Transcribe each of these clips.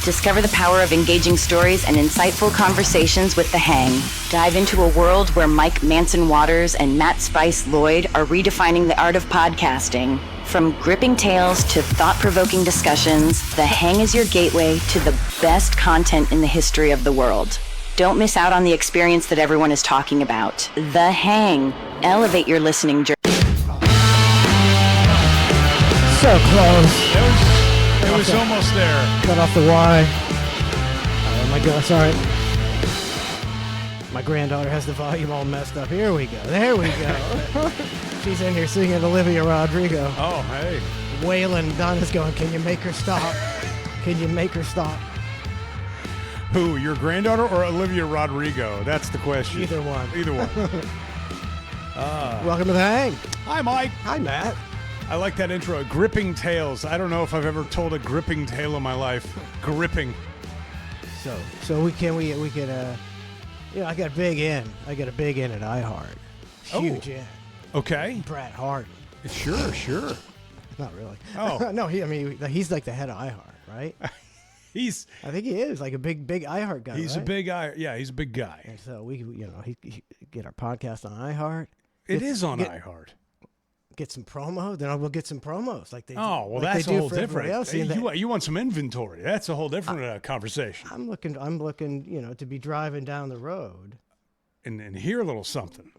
Discover the power of engaging stories and insightful conversations with The Hang. Dive into a world where Mike Manson-Waters and Matt Spice Lloyd are redefining the art of podcasting. From gripping tales to thought-provoking discussions, The Hang is your gateway to the best content in the history of the world. Don't miss out on the experience that everyone is talking about. The Hang. Elevate your listening journey. So close. It was almost there. Cut off the Y. Oh my God, sorry. My granddaughter has the volume all messed up. Here we go. There we go. She's in here singing Olivia Rodrigo. Oh, hey. Waylon Donna's going, can you make her stop? Can you make her stop? Who, your granddaughter or Olivia Rodrigo? That's the question. Either one. Either one. Welcome to The Hang. Hi, Mike. Hi, Matt. I like that intro. Gripping tales. I don't know if I've ever told a gripping tale in my life. Gripping. So we could, I got a big in. I got a big in at iHeart. Huge in. Okay. Bret Hart. Sure. Not really. Oh. No, he's like the head of iHeart, right? I think he is like a big iHeart guy. He's right? a big guy. Yeah, he's a big guy. And so we he get our podcast on iHeart. It is on iHeart. Get some promo, then we'll get some promos like they. Oh, well, like that's they a do whole for different. everybody else. You want some inventory? That's a whole different conversation. I'm looking, to be driving down the road and hear a little something.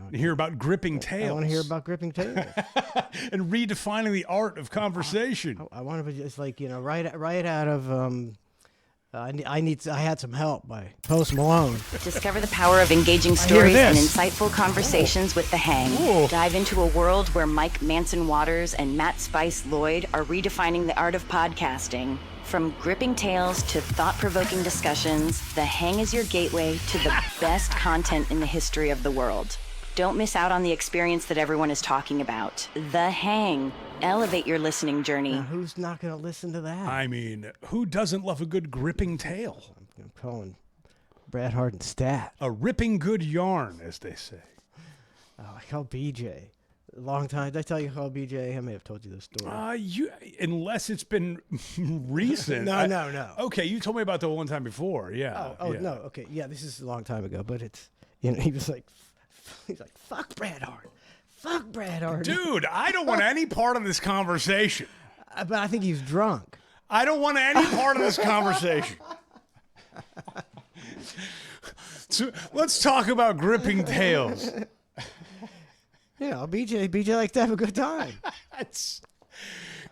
And hear about gripping tales. I want to hear about gripping tales. And redefining the art of conversation. I want to be just like right out of. I had some help by Post Malone. Discover the power of engaging stories and this. insightful conversations with The Hang. Ooh. Dive into a world where Mike Manson-Waters and Matt Spice Lloyd are redefining the art of podcasting. From gripping tales to thought-provoking discussions, The Hang is your gateway to the best content in the history of the world. Don't miss out on the experience that everyone is talking about. The Hang. Elevate your listening journey. Now, who's not going to listen to that? I mean, who doesn't love a good gripping tale? I'm calling Bret Hart and Stat. A ripping good yarn, as they say. Oh, I call BJ. A long time. Did I tell you how BJ? I may have told you this story. Unless it's been recent. No. Okay, you told me about the one time before. Yeah. Oh yeah. no. Okay, yeah, this is a long time ago, but it's he was like, fuck Bret Hart. Fuck Bret Hart. Dude, I don't want any part of this conversation. But I think he's drunk. I don't want any part of this conversation. So let's talk about gripping tales. BJ likes to have a good time.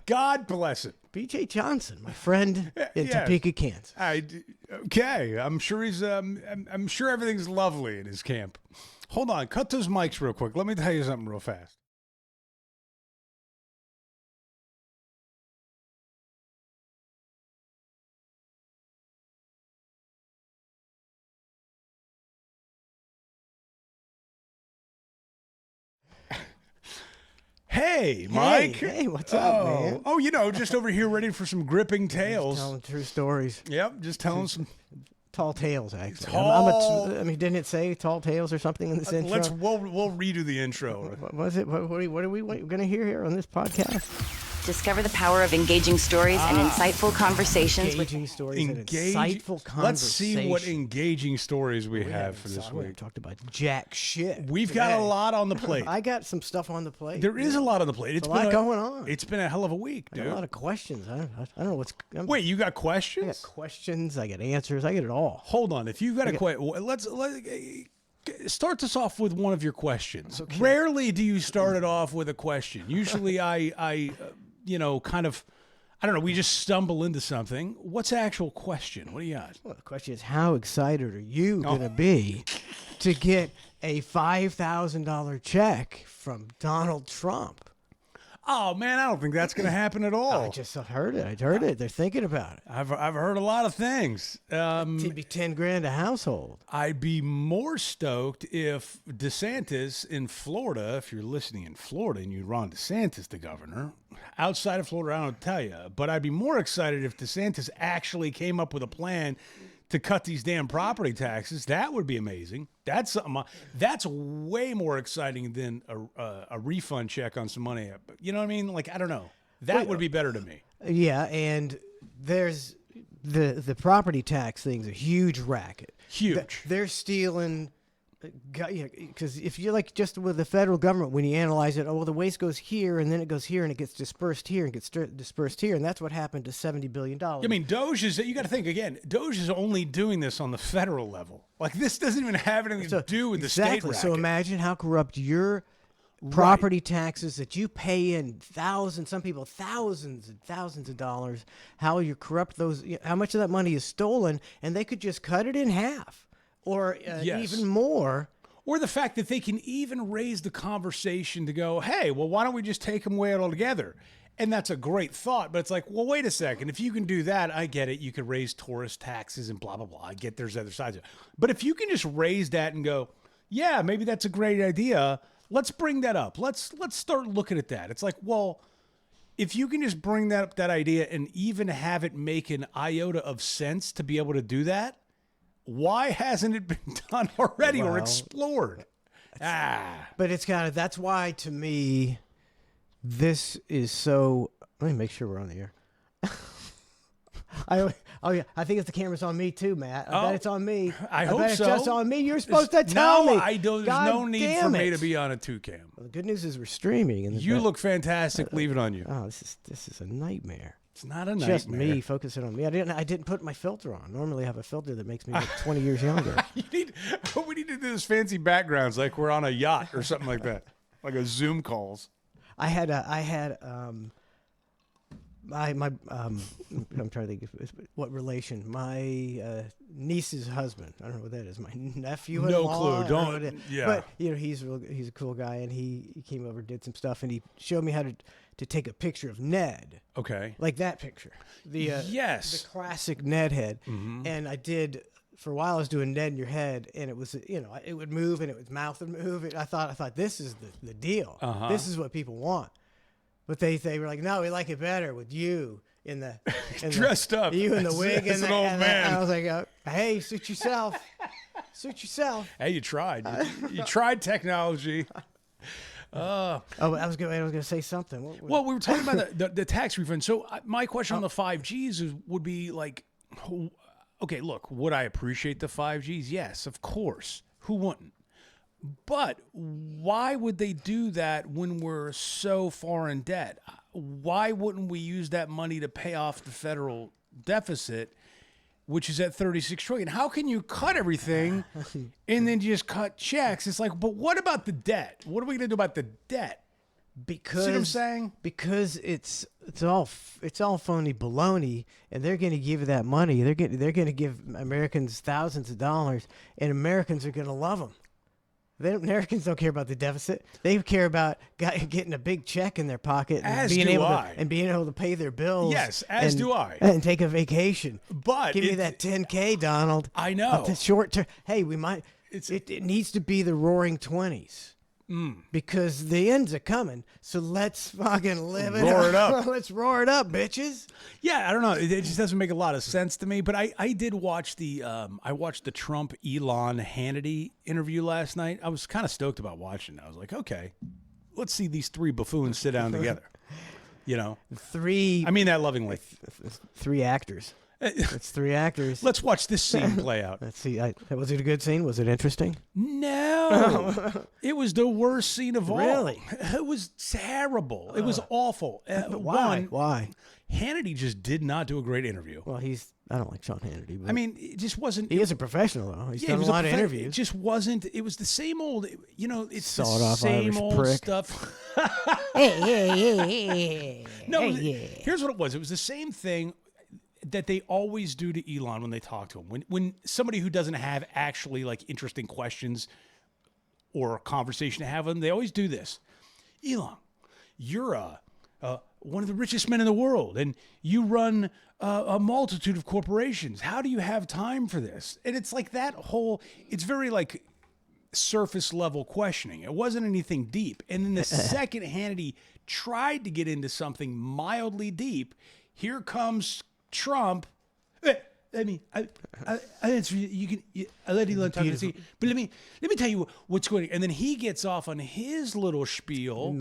God bless it. BJ Johnson, my friend in Yeah. Topeka, Kansas. Okay, I'm sure I'm sure everything's lovely in his camp. Hold on, cut those mics real quick. Let me tell you something real fast. Hey, Mike. Hey, what's up, man? Oh, just over here ready for some gripping tales. Telling true stories. Yep, just telling some. Tall tales, actually. Tall- didn't it say tall tales or something in this intro? We'll redo the intro. What was it? What are we going to hear here on this podcast? Discover the power of engaging stories and insightful conversations with Engaging stories and insightful conversation. Let's see what engaging stories we have for this We haven't week. talked about jack shit. We've got a lot on the plate. I got some stuff on the plate. There is a lot on the plate. It's a lot going on. It's been a hell of a week, I dude. got a lot of questions. I don't know what's. Wait, you got I got questions? questions. I got answers. I get it all. Hold on. If you've got a question, let's start this off with one of your questions. Rarely do you start it off with a question. Usually I kind of, I don't know, we just stumble into something. What's the actual question? What do you got? Well, the question is, how excited are you going to be to get a $5,000 check from Donald Trump? Oh, man, I don't think that's going to happen at all. I just heard it. I heard it. They're thinking about it. I've heard a lot of things. It'd be $10,000 a household. I'd be more stoked if DeSantis in Florida, if you're listening in Florida and you Ron DeSantis, the governor, outside of Florida, I don't tell you, but I'd be more excited if DeSantis actually came up with a plan to cut these damn property taxes. That would be amazing. That's something. That's way more exciting than a refund check on some money. You know what I mean? Like, I don't know. That would be better to me. Yeah, and there's the property tax thing's a huge racket. Huge. They're stealing. Because if you like just with the federal government, when you analyze it, oh, well, the waste goes here and then it goes here and it gets dispersed here and gets dispersed here, and that's what happened to $70 billion. I mean, Doge is, you got to think again, Doge is only doing this on the federal level. Like, this doesn't even have anything to do with the state racket. So imagine how corrupt your property taxes that you pay in thousands, some people thousands and thousands of dollars, how you corrupt those, how much of that money is stolen, and they could just cut it in half. Or even more. Or the fact that they can even raise the conversation to go, hey, well, why don't we just take them away altogether? And that's a great thought. But it's like, well, wait a second. If you can do that, I get it. You could raise tourist taxes and blah, blah, blah. I get there's other sides of it. But if you can just raise that and go, yeah, maybe that's a great idea. Let's bring that up. Let's start looking at that. It's like, well, if you can just bring that up, that idea, and even have it make an iota of sense to be able to do that, why hasn't it been done already or explored? But it's kind of, that's why to me, this is so, let me make sure we're on the air. I think if the camera's on me too, Matt. I bet it's on me. I hope bet it's so. just on me. You're supposed to tell me. There's no need for me to be on a 2-cam. Well, the good news is we're streaming. And you look fantastic. Leave it on you. Oh, this is a nightmare. It's not a nightmare. Just me focusing on me. I didn't put my filter on. Normally I have a filter that makes me look 20 years younger. We need to do this fancy backgrounds like we're on a yacht or something like that. Like a Zoom calls. I'm trying to think of what relation. My niece's husband. I don't know what that is. My nephew. No clue. Don't. Yeah. But he's a cool guy, and he came over, did some stuff, and he showed me how to take a picture of Ned. Okay. Like that picture. Yes. The classic Ned head. Mm-hmm. And I did. For a while, I was doing Ned in your head, and it was, it would move, and its mouth would move. And I thought this is the deal. Uh-huh. This is what people want. But they were like, no, we like it better with you dressed up. You in the wig as an old man. And I was like, hey, suit yourself. Suit yourself. Hey, you tried. You tried technology. I was going to say something. Well, we were talking about the tax refund. So my question on the 5Gs would be like, okay, look, would I appreciate the 5Gs? Yes, of course. Who wouldn't? But why would they do that when we're so far in debt? Why wouldn't we use that money to pay off the federal deficit, which is at $36 trillion? How can you cut everything and then just cut checks? It's like, but what about the debt? What are we going to do about the debt? Because, see what I'm saying? Because it's all phony baloney, and they're going to give you that money. They're going to give Americans thousands of dollars, and Americans are going to love them. Americans don't care about the deficit. They care about getting a big check in their pocket and being able to pay their bills. Yes, as do I. And take a vacation. But give me that $10K, Donald. I know. The short term. Hey, we might. It needs to be the Roaring '20s. Because the ends are coming. So let's fucking live it. Roar it up. Let's roar it up, bitches. Yeah, I don't know. It just doesn't make a lot of sense to me. But I did watch the Trump Elon Hannity interview last night. I was kind of stoked about watching it. I was like, okay, let's see these three buffoons sit down together. Three. I mean that lovingly. Three actors. It's three actors. Let's watch this scene play out. Let's see. Was it a good scene? Was it interesting? No. It was the worst scene of all. Really? It was terrible. It was awful. Why? Why? Hannity just did not do a great interview. Well, I don't like Sean Hannity. But I mean, it just wasn't. He is a professional, though. He's done a lot of interviews. It just wasn't. It was the same old. It's Sawed-off same Irish old prick. stuff. Hey. No, here's what it was. It was the same thing that they always do to Elon when they talk to him. When somebody who doesn't have actually like interesting questions or a conversation to have with him, they always do this. Elon, you're one of the richest men in the world, and you run a multitude of corporations. How do you have time for this? And it's like that whole, it's very like surface level questioning. It wasn't anything deep. And then the second Hannity tried to get into something mildly deep, here comes Trump. I mean, I answer you. I let Elon talk to see, but let me tell you what's going on. And then he gets off on his little spiel.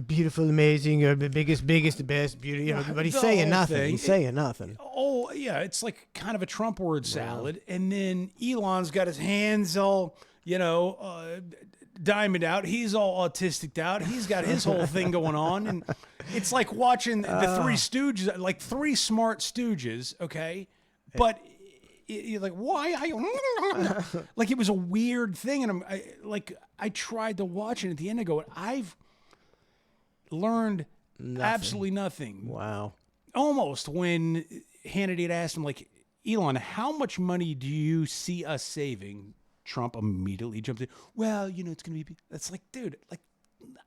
Beautiful, amazing, the biggest, the best, beauty. But he's The saying whole nothing. thing. He's saying nothing. Oh yeah, it's like kind of a Trump word salad. And then Elon's got his hands all, diamond out. He's all autistic out. He's got his whole thing going on, and it's like watching the Three Stooges, like three smart stooges. Okay, but you're like, why? Like it was a weird thing, and I tried to watch it at the end. I go, I've learned absolutely nothing. Wow. Almost when Hannity had asked him, like, Elon, how much money do you see us saving? Trump immediately jumped in. Well, it's going to be. That's like, dude, like,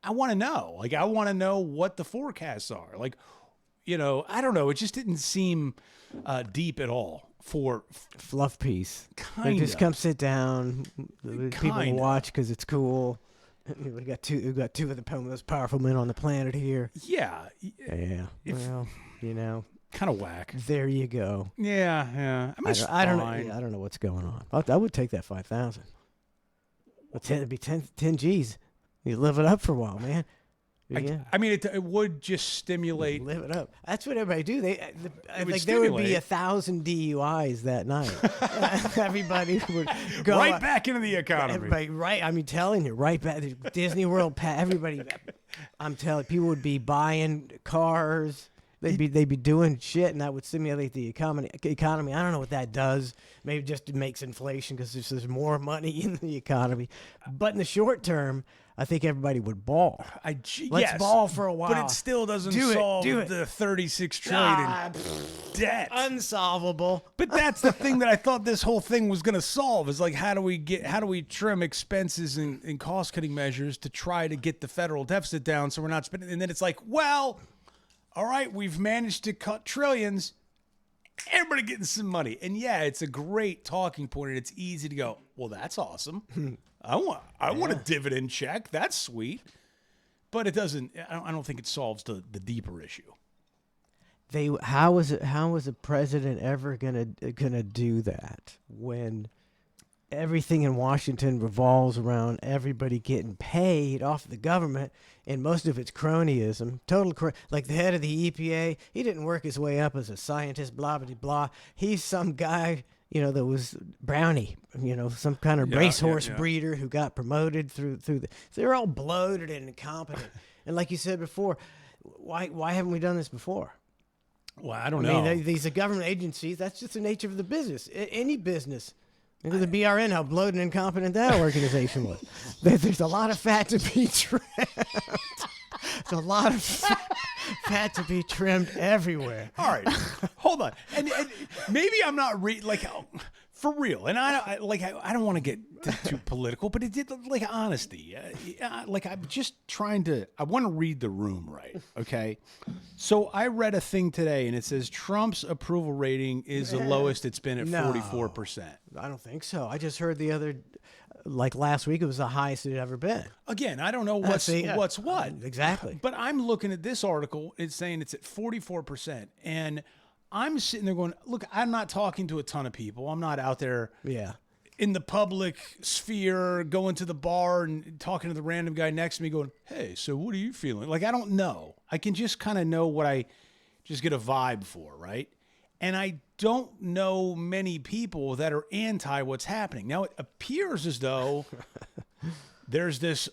I want to know. Like, I want to know what the forecasts are. Like, I don't know. It just didn't seem deep at all for Fluff piece. Kinda. Just come sit down. People Kinda. watch because it's cool. We got two of the most powerful men on the planet here. Yeah. Yeah. Well, Kind of whack. there you go. Yeah. I mean, it's I don't know. fine. I don't know what's going on. I would take that 5,000. It'd be 10 G's. You live it up for a while, man. Yeah. I mean, it would just stimulate. Live it up. That's what everybody do. I would think there would be stimulate. 1,000 DUIs that night. Everybody would go Right back into the economy. Everybody, right? I mean, telling you, right back. Disney World, everybody. I'm telling people would be buying cars. They'd be doing shit, and that would stimulate the economy. I don't know what that does. Maybe just it makes inflation because there's more money in the economy. But in the short term, I think everybody would ball. Let's ball for a while. But it still doesn't Do it, solve do it. the 36 trillion in debt. Unsolvable. But that's the thing that I thought this whole thing was going to solve is like, how do we trim expenses and cost cutting measures to try to get the federal deficit down so we're not spending. And then it's like, well, all right, we've managed to cut trillions. Everybody getting some money. And yeah, it's a great talking point, and it's easy to go, well, that's awesome. I want a dividend check. That's sweet. But it doesn't, I don't think it solves the deeper issue. How was a president ever gonna do that when everything in Washington revolves around everybody getting paid off the government, and most of it's cronyism. Like the head of the EPA, he didn't work his way up as a scientist, blah, blah, blah. He's some guy, that was Brownie, some kind of racehorse breeder who got promoted through so they're all bloated and incompetent. And like you said before, why haven't we done this before? Well, I don't know. I mean, these are government agencies. That's just the nature of the business. Any business. Look at the BRN, how bloated and incompetent that organization was. There's a lot of fat to be trimmed. There's a lot of fat to be trimmed everywhere. All right, hold on, and maybe I'm not for real, and I don't want to get too political, but it did like honesty. I'm just trying to. I want to read the room right. Okay, so I read a thing today, and it says Trump's approval rating is the lowest it's been at 44%. I don't think so. I just heard last week, it was the highest it had ever been. Again, I don't know what's what exactly. But I'm looking at this article. It's saying it's at 44%, and I'm sitting there going, look, I'm not talking to a ton of people. I'm not out there in the public sphere going to the bar and talking to the random guy next to me going, hey, so what are you feeling? Like, I don't know. I can just kind of know what I just get a vibe for, right? And I don't know many people that are anti what's happening. Now, it appears as though there's this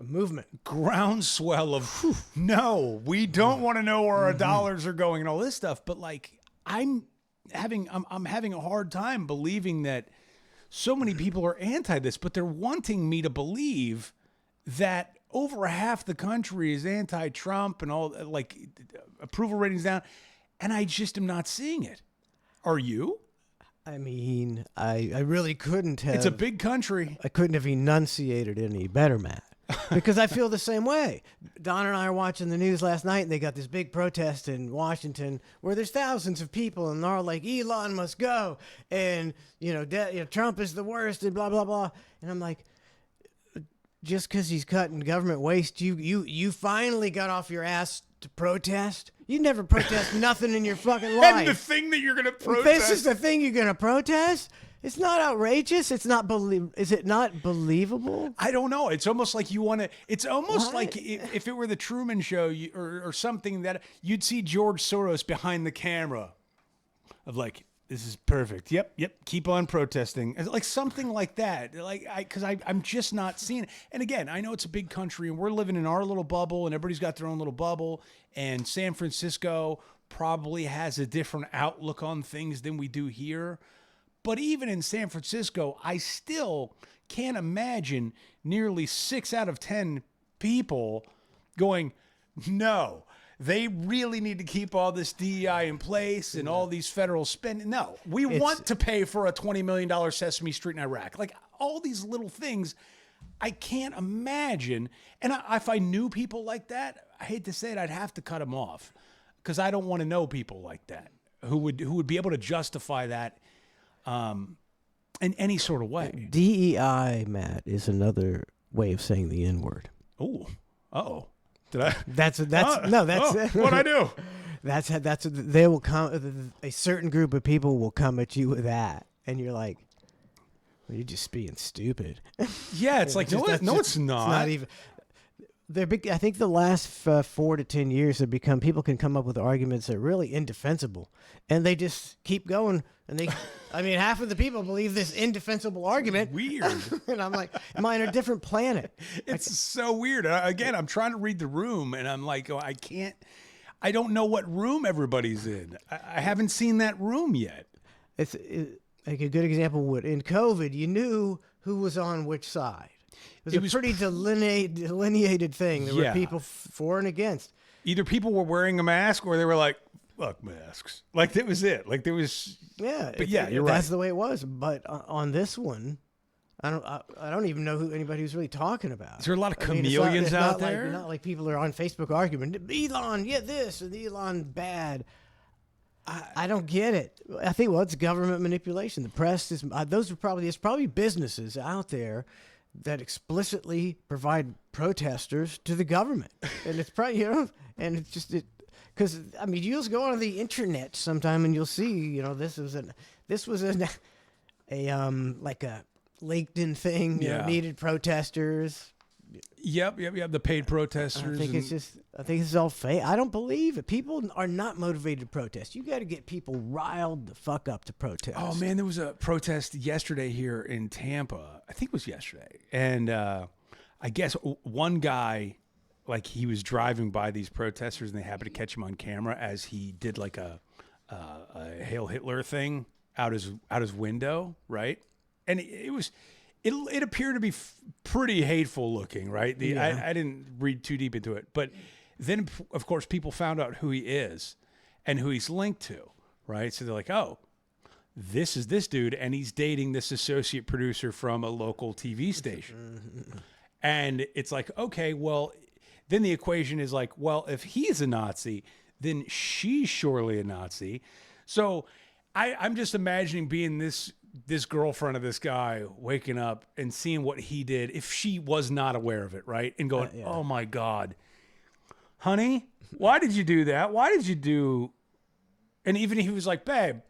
movement, groundswell of no, we don't want to know where our dollars are going and all this stuff. But like, I'm having a hard time believing that so many people are anti this, but they're wanting me to believe that over half the country is anti-Trump and all, like, approval ratings down, and I just am not seeing it. Are you? I mean, I really couldn't have. It's a big country. I couldn't have enunciated any better, Matt. Because I feel the same way. Don and I are watching the news last night, and they got this big protest in Washington where there's thousands of people, and they're all like, Elon must go, and Trump is the worst, and blah blah blah. And I'm like, just because he's cutting government waste, you finally got off your ass to protest? You never protest nothing in your fucking life. And the thing that you're going to If protest. this is the thing you're going to protest? It's not outrageous. It's not Is it not believable? I don't know. It's almost like you want to. It's almost What? like if it were the Truman Show or something that you'd see George Soros behind the camera, of like, this is perfect. Yep. Keep on protesting. Like something like that. Like because I'm just not seeing it. And again, I know it's a big country and we're living in our little bubble and everybody's got their own little bubble. And San Francisco probably has a different outlook on things than we do here. But even in San Francisco, I still can't imagine nearly 6 out of 10 people going, no, they really need to keep all this DEI in place and all these federal spending. No, we want to pay for a $20 million Sesame Street in Iraq. Like all these little things, I can't imagine. And if I knew people like that, I hate to say it, I'd have to cut them off because I don't want to know people like that who would be able to justify that in any sort of way. DEI, Matt, is another way of saying the N-word. Oh, uh-oh. Did I? That's What'd I do? They will come. A certain group of people will come at you with that, and you're like, well, you're just being stupid. Yeah, it's like, it's not. It's not even. They're big. I think the last 4 to 10 years have become people can come up with arguments that are really indefensible, and they just keep going. And half of the people believe this indefensible argument. Weird. And I'm like, am I on a different planet? It's so weird. Again, I'm trying to read the room, and I'm like, oh, I don't know what room everybody's in. I haven't seen that room yet. It's like a good example. In COVID, you knew who was on which side. It was a pretty delineated thing. There were people for and against. Either people were wearing a mask or they were like, fuck masks. Like, that was it. Like, there was... Yeah. But you're right. That's the way it was. But on this one, I don't even know who anybody was really talking about. Is there a lot of chameleons out there? Not like people are on Facebook arguing, Elon, this, and Elon bad. I don't get it. I think, it's government manipulation. The press is... there's probably businesses out there that explicitly provide protesters to the government. And it's probably, and it's just... Because you just go on the internet sometime and you'll see, this was a LinkedIn thing. Needed protesters. Yep. The paid protesters. I think it's all fake. I don't believe it. People are not motivated to protest. You got to get people riled the fuck up to protest. Oh man, there was a protest yesterday here in Tampa. I think it was yesterday, and I guess one guy. Like he was driving by these protesters and they happened to catch him on camera as he did like a Hail Hitler thing out his window, right? And it appeared to be pretty hateful looking, right? I didn't read too deep into it, but then of course people found out who he is and who he's linked to, right? So they're like, oh, this is this dude and he's dating this associate producer from a local TV station. And it's like, okay, well, then the equation is like, well, if he's a Nazi, then she's surely a Nazi. So I'm just imagining being this girlfriend of this guy waking up and seeing what he did if she was not aware of it, right? And going, oh my God, honey, why did you do that? Why did you do? And even if he was like, babe,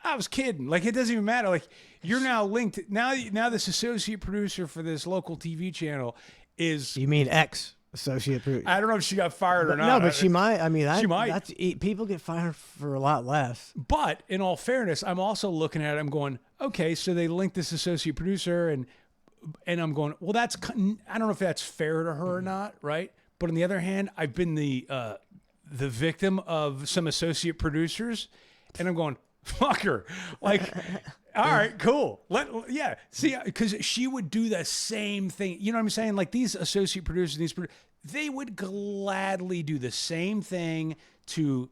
I was kidding. Like, it doesn't even matter. Like, you're now linked. Now this associate producer for this local TV channel is... You mean ex-associate producer? I don't know if she got fired or not. No, but she might. She might. People get fired for a lot less. But in all fairness, I'm also looking at it. I'm going, okay, so they linked this associate producer, and I'm going, well, I don't know if that's fair to her or not, right? But on the other hand, I've been the victim of some associate producers, and I'm going, fuck her. Like, all right, cool. See, because she would do the same thing. You know what I'm saying? Like these associate producers, they would gladly do the same thing to,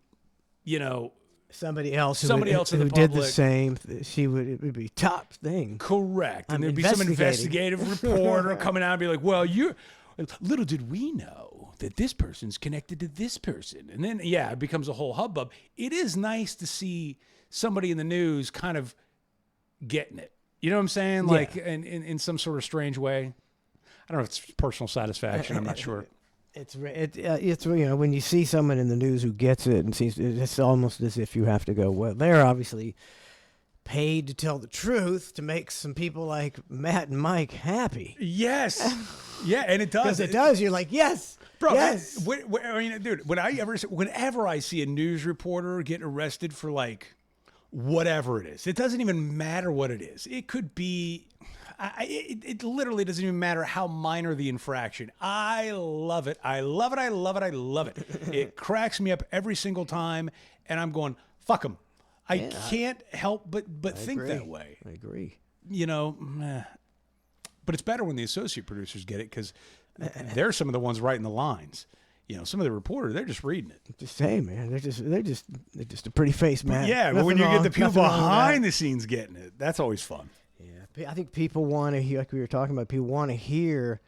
somebody else in the public. Did the same. It would be top thing. Correct. And there'd be some investigative reporter coming out and be like, well, little did we know that this person's connected to this person. And then, it becomes a whole hubbub. It is nice to see somebody in the news kind of getting it. You know what I'm saying? Like in some sort of strange way. I don't know if it's personal satisfaction. I'm not sure. It's when you see someone in the news who gets it and sees it's almost as if you have to go, well, they're obviously paid to tell the truth to make some people like Matt and Mike happy. Yes. Yeah, and it does. Because it does. You're like, yes. Bro, yes. I mean, dude, whenever I see a news reporter get arrested for like whatever it is, it doesn't even matter what it is. It could be, it literally doesn't even matter how minor the infraction. I love it. I love it. I love it. I love it. It cracks me up every single time, and I'm going, fuck them. I can't help but think that way. I agree. You know, but it's better when the associate producers get it because they're some of the ones writing the lines. You know, some of the reporters, they're just reading it. Just saying, man, they're just a pretty face, man. Yeah, but when you get the people behind the scenes getting it, that's always fun. Yeah, I think people want to hear, like we were talking about, people want to hear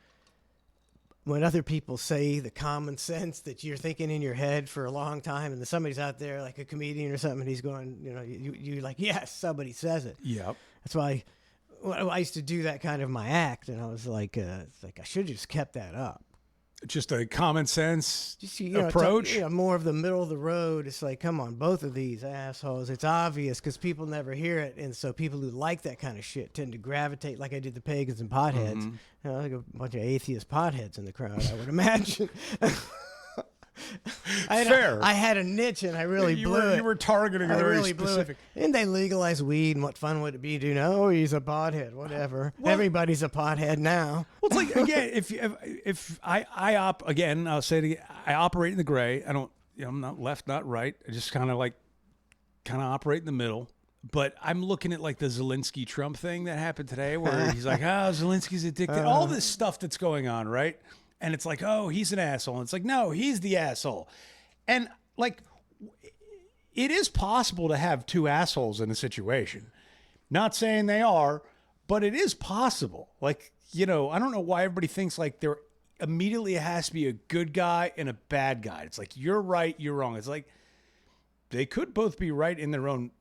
when other people say the common sense that you're thinking in your head for a long time, and then somebody's out there like a comedian or something, and he's going, you know, you're like, yes, somebody says it. Yep. That's why I used to do that kind of my act, and I was like, it's like I should have just kept that up. Just a common sense Just, approach. More of the middle of the road. It's like, come on, both of these assholes. It's obvious because people never hear it, and so people who like that kind of shit tend to gravitate, like I did the pagans and potheads. Mm-hmm. You know, like a bunch of atheist potheads in the crowd, I would imagine. I had a niche, and I really blew it. You were targeting a very specific. And they legalized weed, and what fun would it be to know he's a pothead? Whatever. Well, everybody's a pothead now. Well, it's like, again, if I'll say it again, I operate in the gray. I don't, I'm not left, not right. I just kind of operate in the middle. But I'm looking at like the Zelensky Trump thing that happened today, where he's like, Zelensky's addicted. All this stuff that's going on, right? And it's like, oh, he's an asshole. And it's like, no, he's the asshole. And like, it is possible to have two assholes in a situation. Not saying they are, but it is possible. Like, I don't know why everybody thinks like there immediately has to be a good guy and a bad guy. It's like, you're right, you're wrong. It's like, they could both be right in their own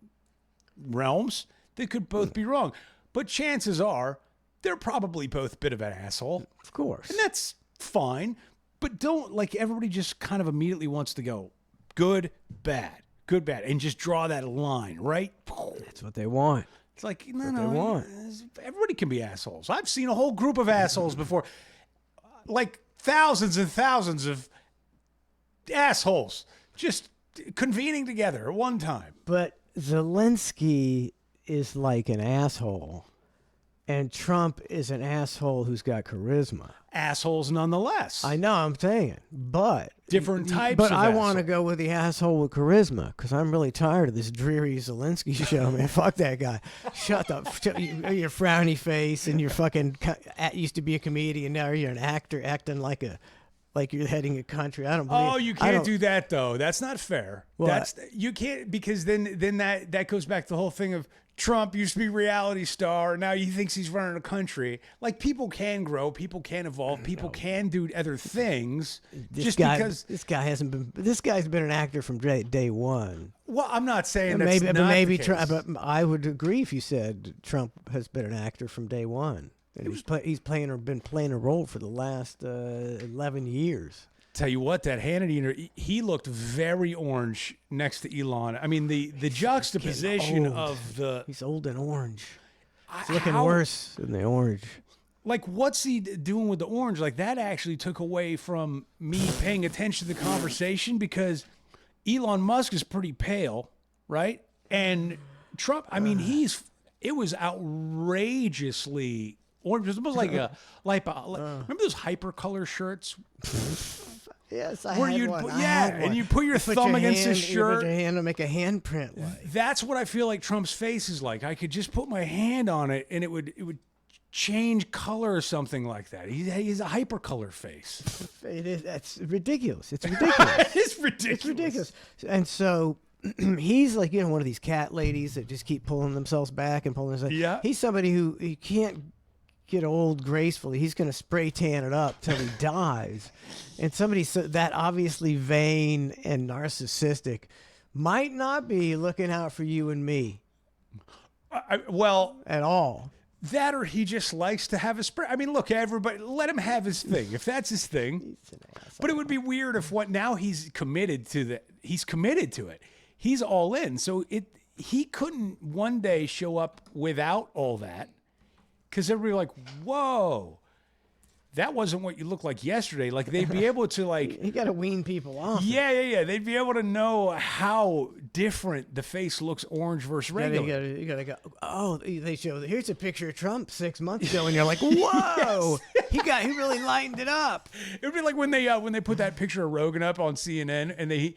realms. They could both be wrong. But chances are, they're probably both a bit of an asshole. Of course. And that's fine, but don't like everybody just kind of immediately wants to go good, bad, and just draw that line, right? That's what they want. It's like, no, everybody can be assholes. I've seen a whole group of assholes before, like thousands and thousands of assholes just convening together at one time. But Zelensky is like an asshole, and Trump is an asshole who's got charisma. Assholes nonetheless. I know, I'm saying, but different types. But of I want to go with the asshole with charisma because I'm really tired of this dreary Zelensky show, man. Fuck that guy. Shut up. Your frowny face and your fucking used to be a comedian. Now you're an actor acting like you're heading a country. I don't believe. Oh, you can't do that though. That's not fair. What? You can't, because then that goes back to the whole thing of Trump used to be a reality star. Now he thinks he's running a country. Like, people can grow, people can evolve, people can do other things. This guy's been an actor from day one. Well, I'm not saying that's not the case. But I would agree if you said Trump has been an actor from day one. And he's been playing a role for the last 11 years. Tell you what, that Hannity, he looked very orange next to Elon. I mean, the juxtaposition of he's old and orange. He's looking worse than the orange. Like, what's he doing with the orange? Like, that actually took away from me paying attention to the conversation, because Elon Musk is pretty pale, right? And Trump, I mean, it was outrageously orange. It was like remember those hypercolor shirts? Yes, I had one. And you put your thumb against his shirt. You put your hand to make a handprint. That's what I feel like Trump's face is like. I could just put my hand on it, and it would change color or something like that. He's a hypercolor face. It is. That's ridiculous. It's ridiculous. It's ridiculous. It's ridiculous. And so he's like, one of these cat ladies that just keep pulling themselves back and pulling themselves. Yeah. He's somebody who he can't get old gracefully. He's going to spray tan it up till he dies. And somebody that obviously vain and narcissistic might not be looking out for you and me. Well, at all. That or he just likes to have a spray. I mean, look, everybody, let him have his thing. If that's his thing. But it would be weird if now he's committed to that. He's committed to it. He's all in. So he couldn't one day show up without all that because everybody like, whoa, that wasn't what you looked like yesterday. Like they'd be able to like. You got to wean people off. Yeah. They'd be able to know how different the face looks orange versus regular. You gotta go. Oh, they show. Here's a picture of Trump 6 months ago, and you're like, whoa, he really lightened it up. It would be like when they put that picture of Rogan up on CNN and they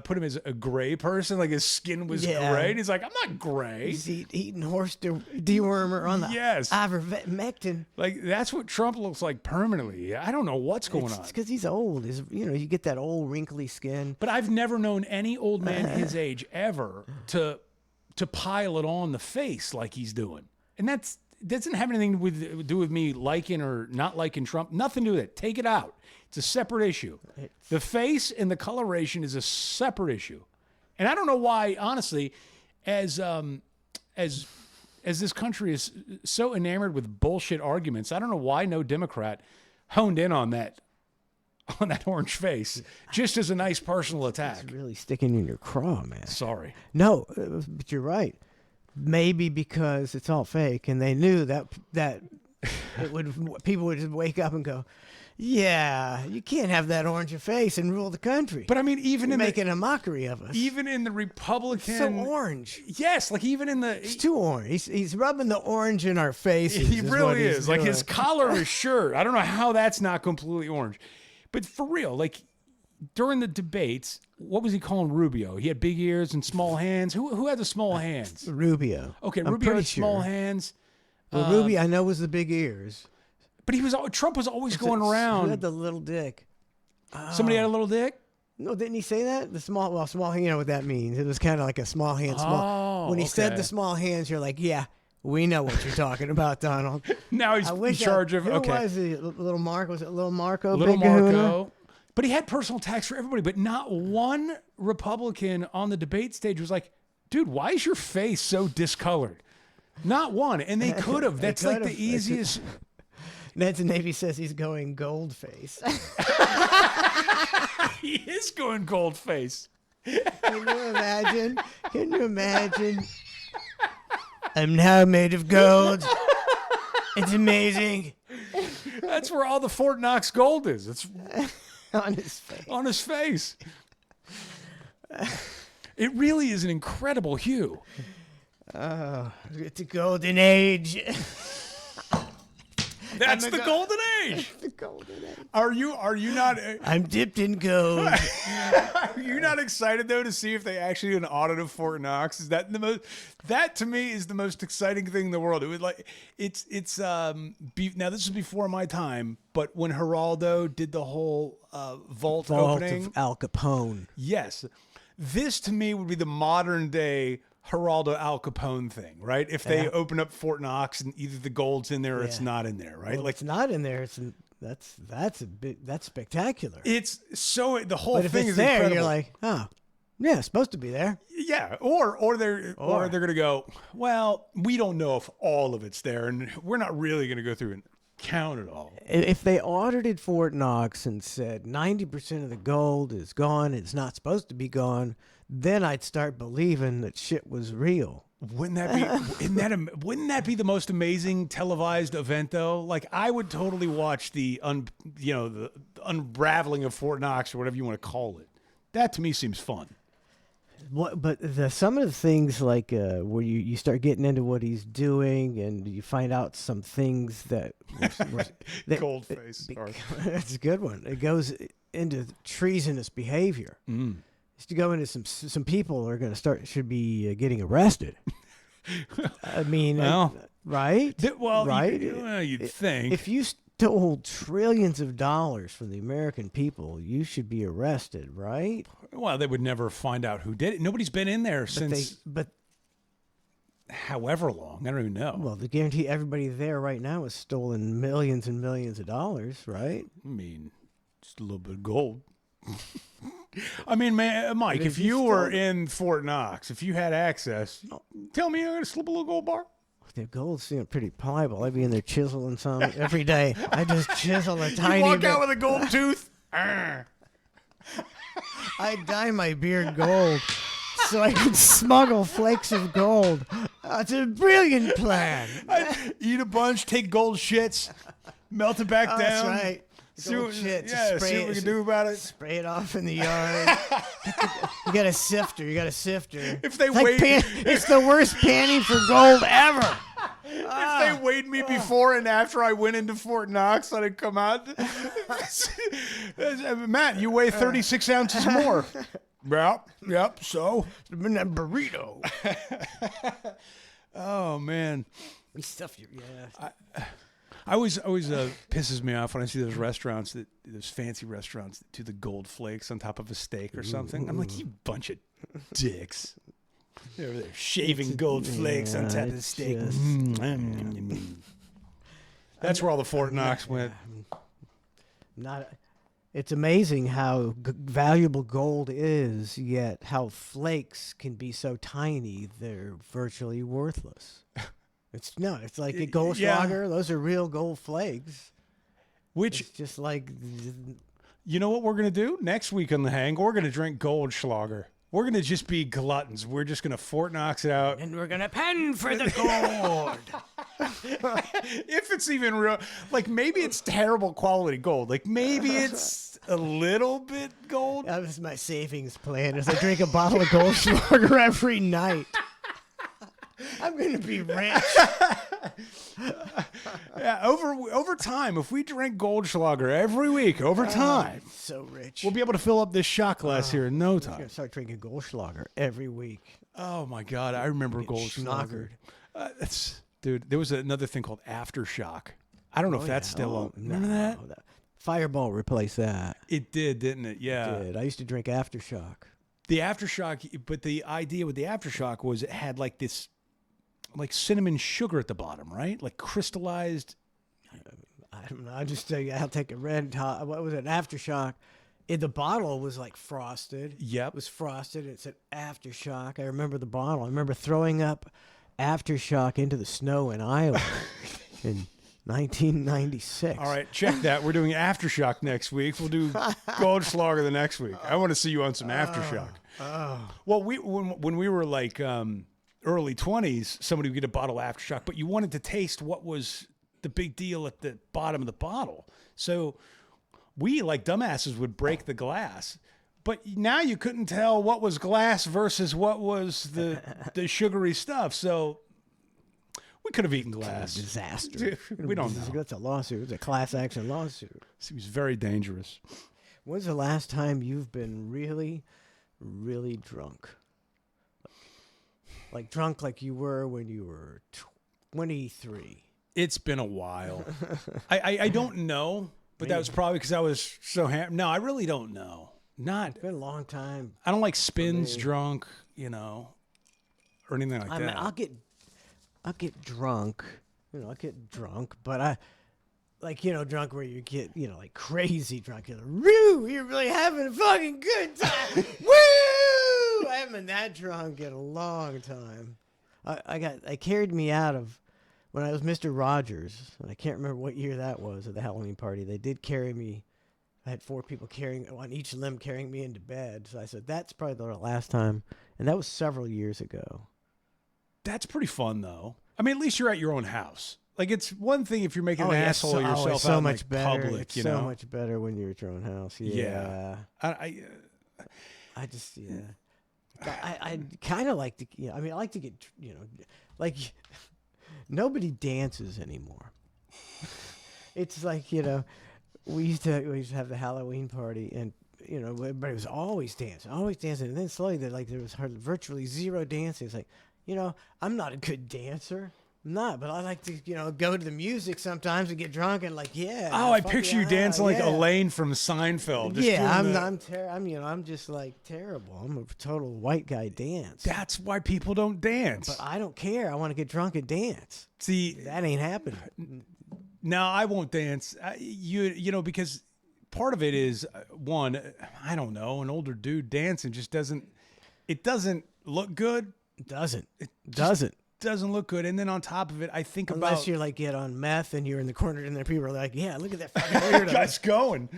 put him as a gray person, like his skin was gray. And he's like, I'm not gray. He's eating horse dewormer on the ivermectin. Like that's what Trump looks like permanently. I don't know what's going on. It's because he's old. You get that old wrinkly skin. But I've never known any old man his age ever to pile it on the face like he's doing. And that doesn't have anything to do with me liking or not liking Trump. Nothing to do with it. Take it out. It's a separate issue. The face and the coloration is a separate issue. And I don't know why, honestly, as this country is so enamored with bullshit arguments, I don't know why no Democrat honed in on that orange face just as a nice personal attack. It's really sticking in your craw, man. Sorry. No, but you're right. Maybe because it's all fake, and they knew that people would just wake up and go, yeah, you can't have that orange face and rule the country. But I mean, even making a mockery of us. Even in the Republican, it's so orange. Yes, like even in the, it's too orange. He's rubbing the orange in our faces. He really is. Like his collar, his shirt. I don't know how that's not completely orange, but for real, like during the debates, what was he calling Rubio? He had big ears and small hands. Who had the small hands? Rubio. Okay, Rubio had small hands. Well, Rubio, I know, was the big ears. But Trump was always going around. Who had the little dick? Somebody had a little dick? No, didn't he say that? The small hand, you know what that means. It was kind of like a small hand, small. When he said the small hands, you're like, yeah, we know what you're talking about, Donald. Now he's in charge of, who was he? Little Mark? Was it Little Marco? Little Marco. But he had personal attacks for everybody. But not one Republican on the debate stage was like, dude, why is your face so discolored? Not one. And they could have. That's like the easiest. Nancy Navy says he's going gold face. He is going gold face. Can you imagine? I'm now made of gold. It's amazing. That's where all the Fort Knox gold is. It's on his face. On his face. It really is an incredible hue. It's a golden age. That's the golden age. The golden age. Are you not? I'm dipped in gold. Are you not excited though to see if they actually do an audit of Fort Knox? Is that the most? That to me is the most exciting thing in the world. It would now this is before my time, but when Geraldo did the whole vault opening of Al Capone. Yes, this to me would be the modern day Geraldo Al Capone thing, right? If they open up Fort Knox and either the gold's in there or it's not in there, right? Well, like it's not in there. That's spectacular. It's so the whole thing is there. Incredible. You're like, oh, yeah, it's supposed to be there. Yeah, or they're gonna go, well, we don't know if all of it's there, and we're not really gonna go through and count it all. If they audited Fort Knox and said 90% of the gold is gone, it's not supposed to be gone, then I'd start believing that shit was real. Wouldn't that be the most amazing televised event though? Like I would totally watch the unraveling of Fort Knox or whatever you want to call it. That to me seems fun. But some of the things like where you start getting into what he's doing and you find out some things that cold face. That's a good one. It goes into treasonous behavior. To go into some people are going to should be getting arrested. I mean, right? Right? You'd think if you stole trillions of dollars from the American people, you should be arrested, right? Well, they would never find out who did it. Nobody's been in there since however long. I don't even know. Well, the guarantee everybody there right now has stolen millions and millions of dollars, right? I mean, just a little bit of gold. I mean, man, Mike, if you were in Fort Knox, if you had access, tell me you're going to slip a little gold bar. The gold's pretty pliable. I'd be in there chiseling some every day. I just chisel a tiny You walk bit. out with a gold tooth. I dye my beard gold so I could smuggle flakes of gold. It's a brilliant plan. Eat a bunch, take gold shits, melt it back down. That's right. See Gold what, shit. yeah, Spray see what we can do about it. Spray it off in the yard. You got a sifter. If they It's like wait, it's the worst panty for gold ever. if they weighed me before and after I went into Fort Knox, let it come out. Matt, you weigh 36 ounces more. Yep. So, In that burrito. oh man. And stuff. Yeah. I always pisses me off when I see those fancy restaurants that do the gold flakes on top of a steak or something. I'm like, you bunch of dicks. They're over there shaving gold flakes on top of the steak. That's where all the Fort Knox went. It's amazing how valuable gold is, yet how flakes can be so tiny they're virtually worthless. It's like a Goldschlager. Those are real gold flakes. Which, It's just like you know what we're going to do? Next week on The Hang, we're going to drink Goldschlager. We're going to just be gluttons. We're just going to Fort Knox it out. and we're gonna pen for the gold. If it's even real, like maybe it's terrible quality gold. Like maybe it's a little bit gold. That was my savings plan. Is I drink a bottle of Goldschlager every night. I'm gonna be rich. Yeah, over time, if we drink Goldschlager every week, over time, So rich. we'll be able to fill up this shot glass here in no I'm time. gonna start drinking Goldschlager every week. Oh my God, I remember Get Goldschlager. schnockered. Dude, there was another thing called Aftershock. I don't know if that's still on. Remember that? Fireball replaced that. It did, didn't it? Yeah. I used to drink Aftershock. The Aftershock, but the idea with the Aftershock was it had like this, like cinnamon sugar at the bottom, right? Like crystallized. I don't know. I just think I'll take a red hot. What was it? Aftershock. The bottle was like frosted. Yep. It was frosted. It said Aftershock. I remember the bottle. I remember throwing up Aftershock into the snow in Iowa in 1996. All right, check that. We're doing Aftershock next week. We'll do Goldschlager the next week. I want to see you on some Aftershock. Well, when we were like early 20s, somebody would get a bottle of Aftershock, but you wanted to taste what was the big deal at the bottom of the bottle. So we, like dumbasses, would break the glass. But now you couldn't tell what was glass versus what was the sugary stuff. So we could have eaten glass. Disaster. We don't know. That's a lawsuit. It's a class action lawsuit. Seems very dangerous. When's the last time you've been really, really drunk? Like drunk like you were when you were 23. It's been a while. I don't know, but that was probably because I was so No, I really don't know. It's been a long time. I don't like spins drunk, or anything like that. I'll get drunk. I'll get drunk, but I like, drunk where you get, like crazy drunk. You're like, woo, you're really having a fucking good time. Woo! I haven't been that drunk in a long time. I carried me out of when I was Mr. Rogers, and I can't remember what year that was at the Halloween party. They did carry me. I had 4 people on each limb carrying me into bed. So I said, that's probably the last time. And that was several years ago. That's pretty fun, though. I mean, at least you're at your own house. Like, it's one thing if you're making an asshole of yourself it's so out in much like, better. public, It's so much better when you're at your own house. Yeah. I I kind of like to, I mean, I like to get, like, nobody dances anymore. It's like, we used to have the Halloween party, and everybody was always dancing, and then slowly there was virtually zero dancing. It's like, I'm not a good dancer. I'm not, but I like to, go to the music sometimes and get drunk and like, yeah. Oh, I picture you dancing like Elaine from Seinfeld. Just I'm just like terrible. I'm a total white guy dance. That's why people don't dance. But I don't care. I want to get drunk and dance. See, that ain't happening. No, I won't dance. Because part of it is one, I don't know, an older dude dancing just doesn't look good. It doesn't. doesn't look good. And then on top of it, I think Unless about you're like get on meth and you're in the corner and then people are like, yeah, look at that fucking weirdo. guy's going.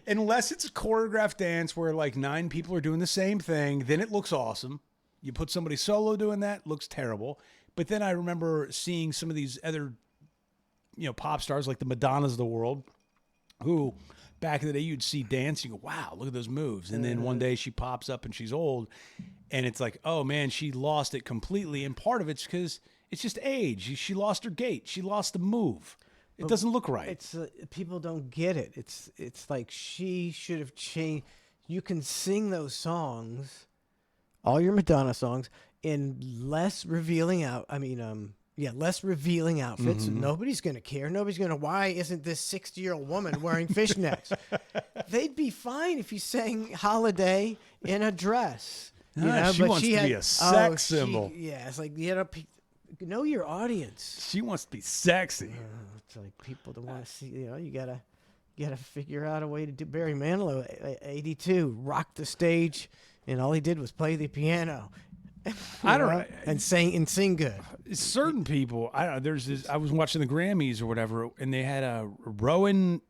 Unless it's a choreographed dance where like 9 people are doing the same thing, then it looks awesome. You put somebody solo doing that, looks terrible. But then I remember seeing some of these other, pop stars like the Madonnas of the world, who back in the day you'd see dance, you go, wow, look at those moves. And then one day she pops up and she's old, and it's like, oh man, she lost it completely. And part of it's because it's just age. She lost her gait. She lost the move. It doesn't look right. It's people don't get it. It's like she should have changed. You can sing those songs, all your Madonna songs, in less revealing less revealing outfits. Nobody's going to care. Nobody's going to, why isn't this 60-year-old woman wearing fishnets? They'd be fine if you sang Holiday in a dress. She wants to be a sex symbol. It's like, know your audience. She wants to be sexy. It's like people don't want to see, you gotta figure out a way to do. Barry Manilow, 82, rocked the stage, and all he did was play the piano. I don't know. And sing good. Certain people, I don't know. There's this. I was watching the Grammys or whatever, and they had a Rowan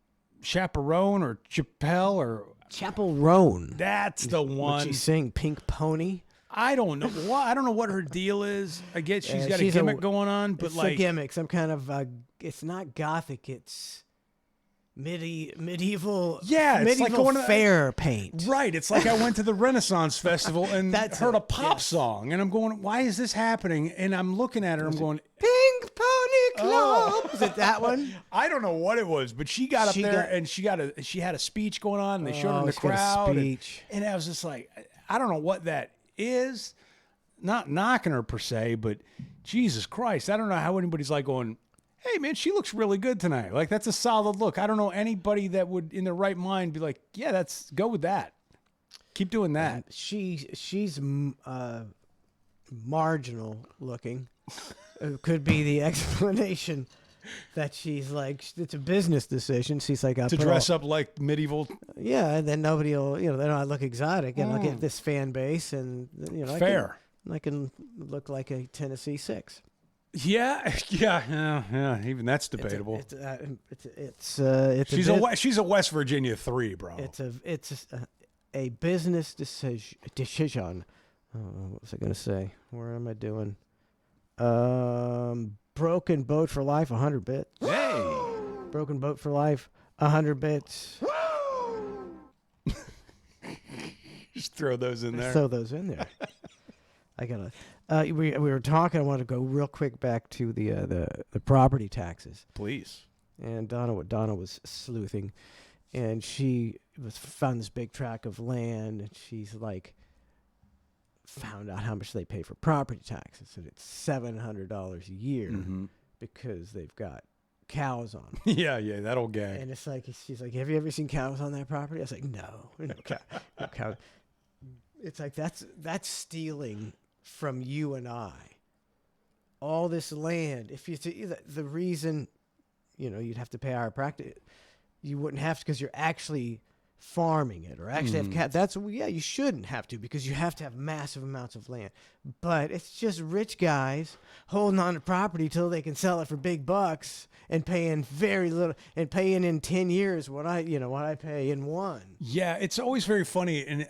Chaperone or Chappelle or Chapel Roan. That's the one. What she sing, Pink Pony. I don't know what. I don't know what her deal is. I guess she's got a gimmick going on, but it's like a gimmick, some kind of. It's not gothic. It's medieval. Yeah, it's medieval like going to fair paint. Right. It's like I went to the Renaissance Festival and heard a pop song, and I'm going, "Why is this happening?" And I'm looking at her. I'm going, Pink Pony Club. Is it that one? I don't know what it was, but she got up there and she had a speech going on, and they showed her in the crowd. And I was just like, I don't know what that is. Not knocking her per se, but Jesus Christ, I don't know how anybody's like going, hey man, she looks really good tonight. Like that's a solid look. I don't know anybody that would in their right mind be like, yeah, go with that. Keep doing that. She's marginal looking. It could be the explanation that she's like, it's a business decision. She's like, to dress up like medieval. Yeah, and then nobody will, then I look exotic and I'll get this fan base, and fair. I can look like a Tennessee 6. Yeah. Even that's debatable. She's a West Virginia 3, bro. It's a business decision. Oh, what was I gonna say? Where am I doing? Broken Boat for Life, 100 bits. Hey. Broken Boat for Life, 100 bits. Just throw those in there. Throw those in there. I gotta. We were talking. I want to go real quick back to the property taxes. Please. And Donna was sleuthing, and she found this big tract of land, and she's like, found out how much they pay for property taxes, and it's $700 a year because they've got cows on. Yeah, that old gag. And it's like, she's like, have you ever seen cows on that property? I was like, no cow. It's like that's stealing from you and I. All this land, if you the reason, you'd have to pay our practice, you wouldn't have to because you're actually farming it or actually have you shouldn't have to because you have to have massive amounts of land. But it's just rich guys holding on to property till they can sell it for big bucks and paying very little, and paying in 10 years what I pay in one. Yeah, it's always very funny. And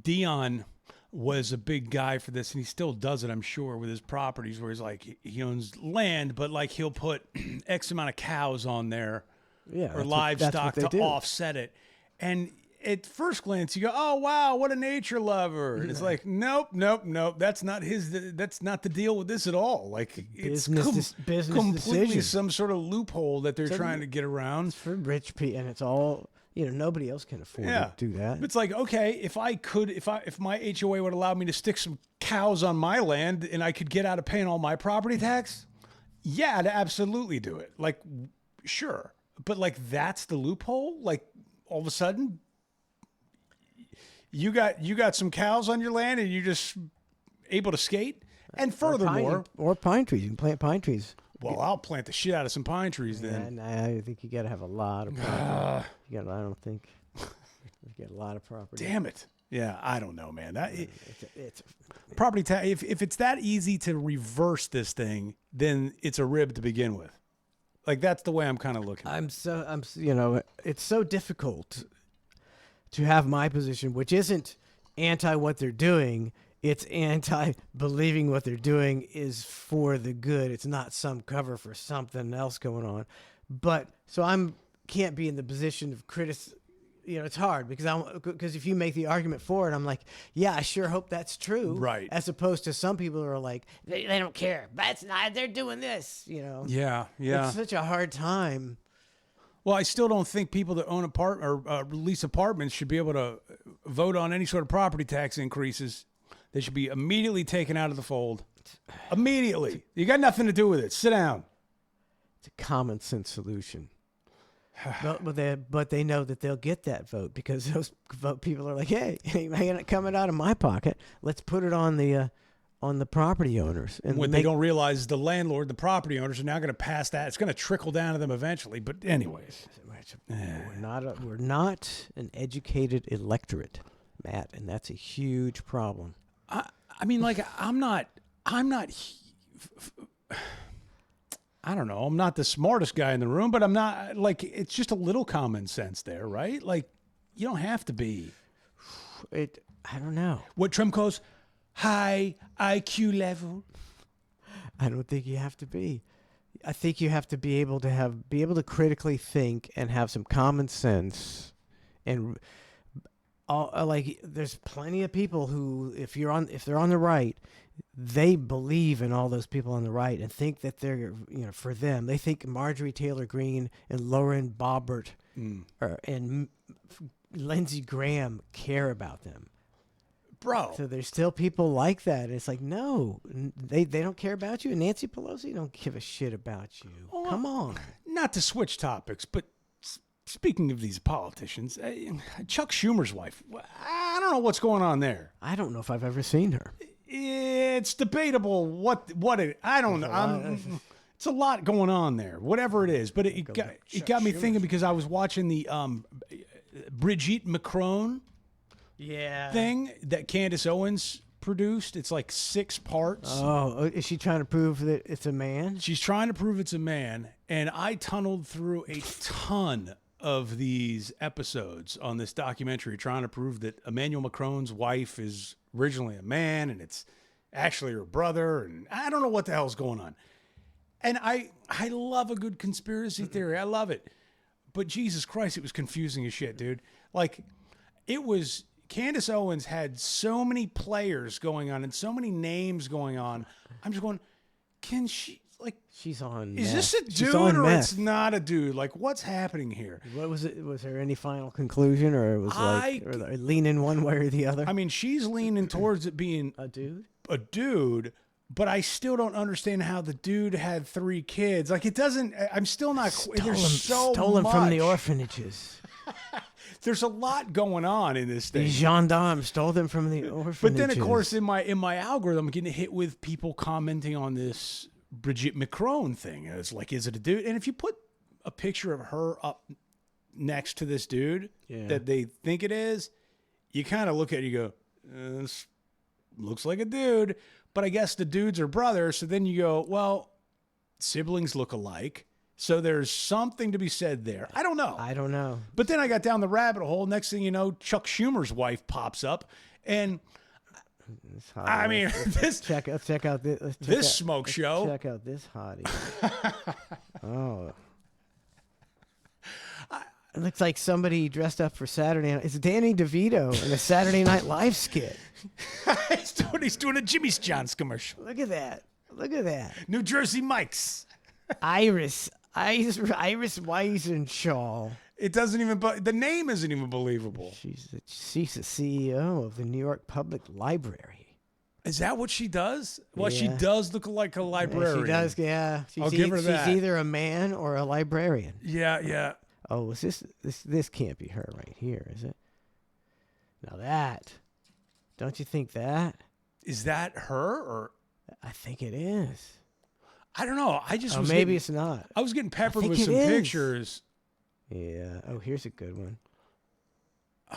Dion was a big guy for this, and he still does it, I'm sure, with his properties where he's like, he owns land, but like he'll put X amount of cows on there or livestock to offset it. And at first glance, you go, "Oh wow, what a nature lover!" And it's like, nope. That's not the deal with this at all. Like it's business completely decision. some sort of loophole that they're trying to get around. It's for rich people, and it's all nobody else can afford to do that. It's like, okay, if my HOA would allow me to stick some cows on my land and I could get out of paying all my property tax, yeah, I'd absolutely do it. Like, sure, but like that's the loophole. Like all of a sudden, you got some cows on your land and you're just able to skate. And furthermore, or pine trees. You can plant pine trees. Well, I'll plant the shit out of some pine trees then. I think you got to have a lot of property. I don't think you got a lot of property. Damn it. Yeah, I don't know, man. It's Property tax. If it's that easy to reverse this thing, then it's a rib to begin with. Like that's the way I'm kind of looking. it's so difficult to have my position, which isn't anti what they're doing. It's anti believing what they're doing is for the good. It's not some cover for something else going on. But so can't be in the position of it's hard because if you make the argument for it, I'm like, yeah, I sure hope that's true. Right. As opposed to some people who are like, they don't care. That's not, they're doing this, Yeah, yeah. It's such a hard time. Well, I still don't think people that own lease apartments should be able to vote on any sort of property tax increases. They should be immediately taken out of the fold. Immediately. You got nothing to do with it. Sit down. It's a common sense solution. But they know that they'll get that vote because those people are like, hey, ain't it coming out of my pocket? Let's put it on the property owners. And what they don't realize is the landlord, the property owners are now going to pass that. It's going to trickle down to them eventually. But anyways. We're not an educated electorate, Matt, and that's a huge problem. I mean, like, I'm not, I don't know. I'm not the smartest guy in the room, but I'm not, like, it's just a little common sense there, right? Like, you don't have to be. I don't know. What Trump calls high IQ level. I don't think you have to be. I think you have to be able to critically think and have some common sense. And there's plenty of people who, if they're on the right, they believe in all those people on the right and think that they're, for them. They think Marjorie Taylor Greene and Lauren Boebert and Lindsey Graham care about them. Bro. So there's still people like that. It's like, no, they don't care about you. And Nancy Pelosi don't give a shit about you. Well, come on. Not to switch topics, but speaking of these politicians, Chuck Schumer's wife, I don't know what's going on there. I don't know if I've ever seen her. It's debatable I don't know. It's a lot going on there, whatever it is. But it got me thinking because I was watching the Brigitte Macron thing that Candace Owens produced. It's like 6 parts. Oh, is she trying to prove that it's a man? She's trying to prove it's a man. And I tunneled through a ton of these episodes on this documentary trying to prove that Emmanuel Macron's wife is originally a man and it's actually her brother. And I don't know what the hell's going on. And I love a good conspiracy theory. I love it. But Jesus Christ, it was confusing as shit, dude. Like, Candace Owens had so many players going on and so many names going on. I'm just going, can she, like, she's on is meth. this a dude or meth. it's not a dude? Like, what's happening here? What was it? Was there any final conclusion, or it was or leaning one way or the other? I mean, she's leaning towards it being a dude, but I still don't understand how the dude had 3 kids. Like, it doesn't. I'm still not. Stolen from the orphanages. There's a lot going on in this thing. The gendarmes stole them from the orphanages. But then, of course, in my algorithm, I'm getting hit with people commenting on this Brigitte Macron thing. It's like, is it a dude? And if you put a picture of her up next to this dude that they think it is, you kind of look at it, you go, this looks like a dude. But I guess the dudes are brothers. So then you go, well, siblings look alike. So there's something to be said there. I don't know. But then I got down the rabbit hole. Next thing you know, Chuck Schumer's wife pops up. And I mean, let's check out this smoke show. Check out this hottie. Oh. It looks like somebody dressed up for Saturday Night. It's Danny DeVito in a Saturday Night Live skit. He's doing a Jimmy's John's commercial. Look at that. New Jersey Mike's. Iris Weisenshaw. It doesn't even. The name isn't even believable. She's the CEO of the New York Public Library. Is that what she does? Well, she does look like a librarian. She does. Yeah. I'll give her that. She's either a man or a librarian. Yeah. Oh, is this can't be her right here, is it? Now that, don't you think that? Is that her or? I think it is. I don't know. Maybe it's not. I was getting peppered with some pictures. Yeah. Oh, here's a good one.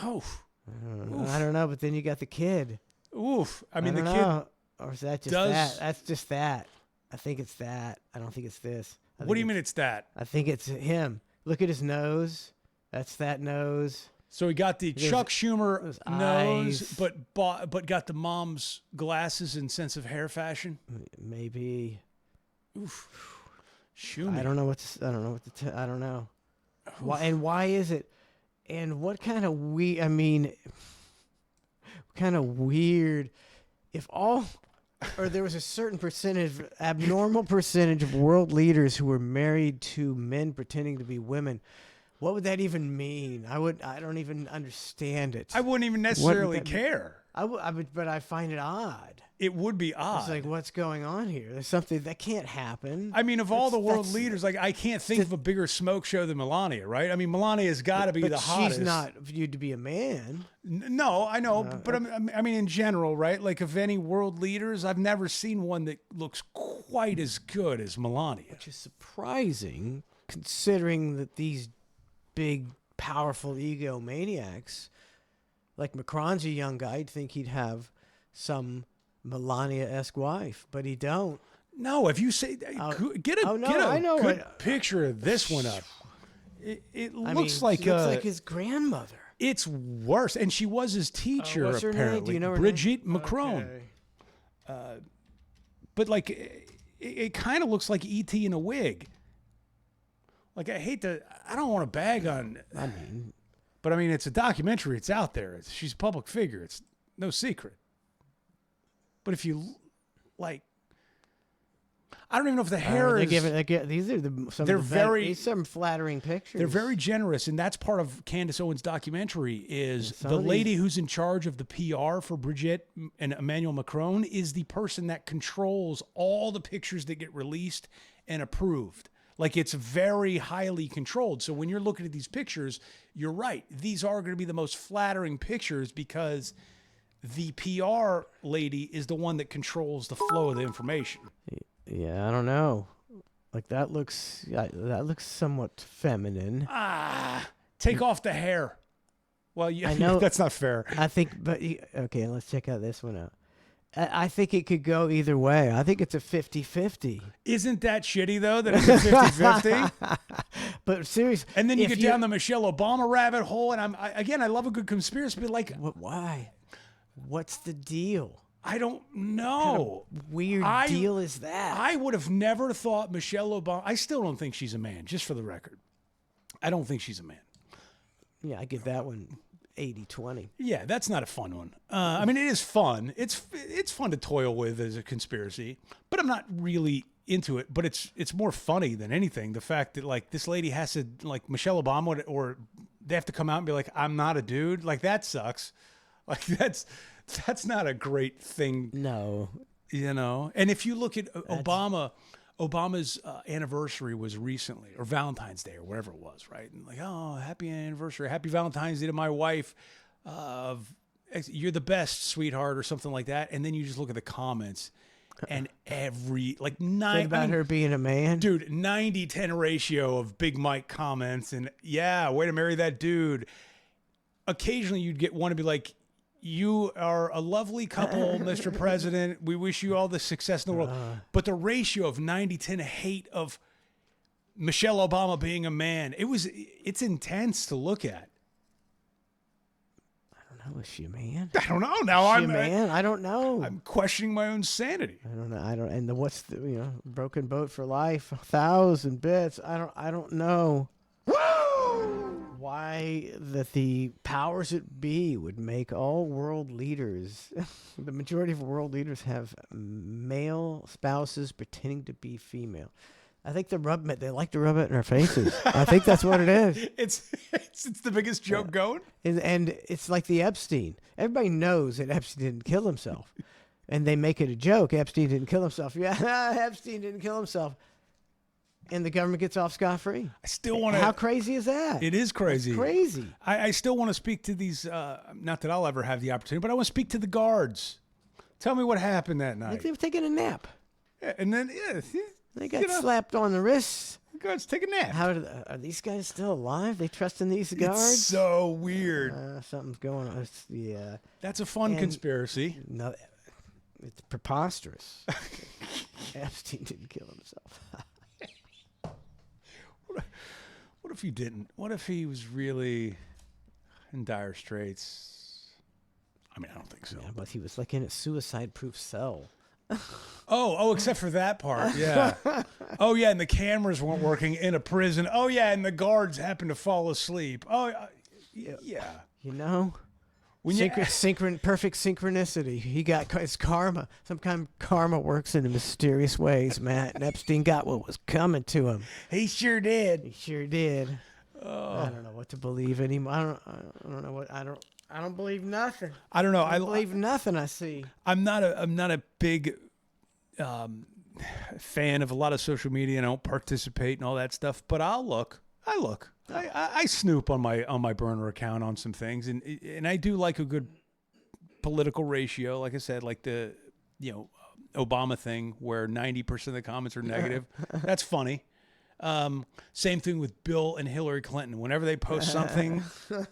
Oh. I don't know, but then you got the kid. Oof. I mean, the don't kid. know. Or is that just does- that? That's just that. I think it's that. I don't think it's this. What do you mean it's that? I think it's him. Look at his nose. That's that nose. So he got the Chuck Schumer those nose, eyes. but got the mom's glasses and sense of hair fashion. Maybe. Schumer. I don't know what to. I don't know what to. I don't know. Why and why is it? And what kind of I mean, kind of weird. If all, or there was a certain percentage, abnormal percentage of world leaders who were married to men pretending to be women, what would that even mean? I don't even understand it. I wouldn't even necessarily that mean? care. I would, but I find it odd. It would be odd. It's like, what's going on here? There's something that can't happen. I mean, of all the world that's- leaders, like I can't think of a bigger smoke show than Melania, right? I mean, Melania's got to be but the hottest. she's not viewed to be a man. No, I know, but I mean, in general, right? Like, of any world leaders, I've never seen one that looks quite as good as Melania. Which is surprising, considering that these big, powerful egomaniacs, like Macron's a young guy, I'd think he'd have some Melania-esque wife, but he don't. No, if you say get a I know good it. picture of this one up, it I looks mean, like she looks like his grandmother. it's worse. And she was his teacher, what's her name? apparently. Do you know her Brigitte name? Macron. Okay. But like, it kind of looks like E.T. in a wig. Like, I don't want to bag on. I mean, But I mean, it's a documentary. It's out there. She's a public figure. It's no secret. But if you like, I don't even know if the hair is. these are these some flattering pictures. They're very generous, and that's part of Candace Owens' documentary. Is some the of these- lady who's in charge of the PR for Brigitte and Emmanuel Macron is the person that controls all the pictures that get released and approved. Like, it's very highly controlled. So when you're looking at these pictures, you're right. These are going to be the most flattering pictures because the PR lady is the one that controls the flow of the information. Yeah, I don't know. Like that looks somewhat feminine. Take off the hair. Well, yeah, I know- that's not fair. I think, but okay, let's check out this one out. I think it could go either way. I think it's a 50-50. Isn't that shitty, though, that it's a 50-50? But seriously, And then you if get down the Michelle Obama rabbit hole, and I love a good conspiracy, but like, why? What's the deal? I don't know. Weird deal is that? I would have never thought Michelle Obama. I still don't think she's a man, just for the record. I don't think she's a man. Yeah, I give that one 80-20. Yeah, that's not a fun one. I mean, it is fun. It's fun to toil with as a conspiracy, but I'm not really into it. But it's more funny than anything. The fact that like this lady has to like Michelle Obama or they have to come out and be like, I'm not a dude. Like that sucks. Like that's not a great thing. No. You know. And if you look at Obama's anniversary was recently, or Valentine's Day, or whatever it was, right? And like, oh, happy anniversary, happy Valentine's Day to my wife. You're the best, sweetheart, or something like that. And then you just look at the comments, and About her being a man? dude, 90-10 ratio of Big Mike comments, and yeah, way to marry that dude. Occasionally, you'd get one to be like, you are a lovely couple, Mr. President. We wish you all the success in the world. But the ratio of 90-10 hate of Michelle Obama being a man, it's intense to look at. I don't know. Is she a man? I don't know. Now Is she a man? I don't know. I'm questioning my own sanity. I don't know. And what's the broken boat for life? 1,000 bits. I don't know. Why that the powers that be would make all world leaders, the majority of world leaders have male spouses pretending to be female. I think they like to rub it in our faces. I think that's what it is. It's the biggest joke going. And it's like the Epstein. Everybody knows that Epstein didn't kill himself. And they make it a joke. Epstein didn't kill himself. Yeah, Epstein didn't kill himself. And the government gets off scot-free. I still want to. How crazy is that? It is crazy. It's crazy. I still want to speak to these. Not that I'll ever have the opportunity, but I want to speak to the guards. Tell me what happened that night. They were taking a nap. And then They got slapped on the wrists. Guards take a nap. Are these guys still alive? They trust in these guards? It's so weird. Something's going on. Yeah. That's a fun conspiracy. No, it's preposterous. Epstein didn't kill himself. What if he didn't? What if he was really in dire straits? I mean, I don't think so. Yeah, but he was like in a suicide-proof cell. Oh, except for that part. Yeah. Oh, yeah, and the cameras weren't working in a prison. Oh, yeah, and the guards happened to fall asleep. Oh, yeah. You know? When you, Perfect synchronicity. He got his karma. Some kind of karma works in mysterious ways, Matt. And Epstein got what was coming to him. he sure did. He sure did. I don't know what to believe anymore. I don't know what I don't believe nothing. I don't know. I believe nothing I see. I'm not a big fan of a lot of social media, and I don't participate and all that stuff. But I look. I snoop on my burner account on some things, and I do like a good political ratio. Like I said, like the Obama thing where 90% of the comments are negative. That's funny. Same thing with Bill and Hillary Clinton. Whenever they post something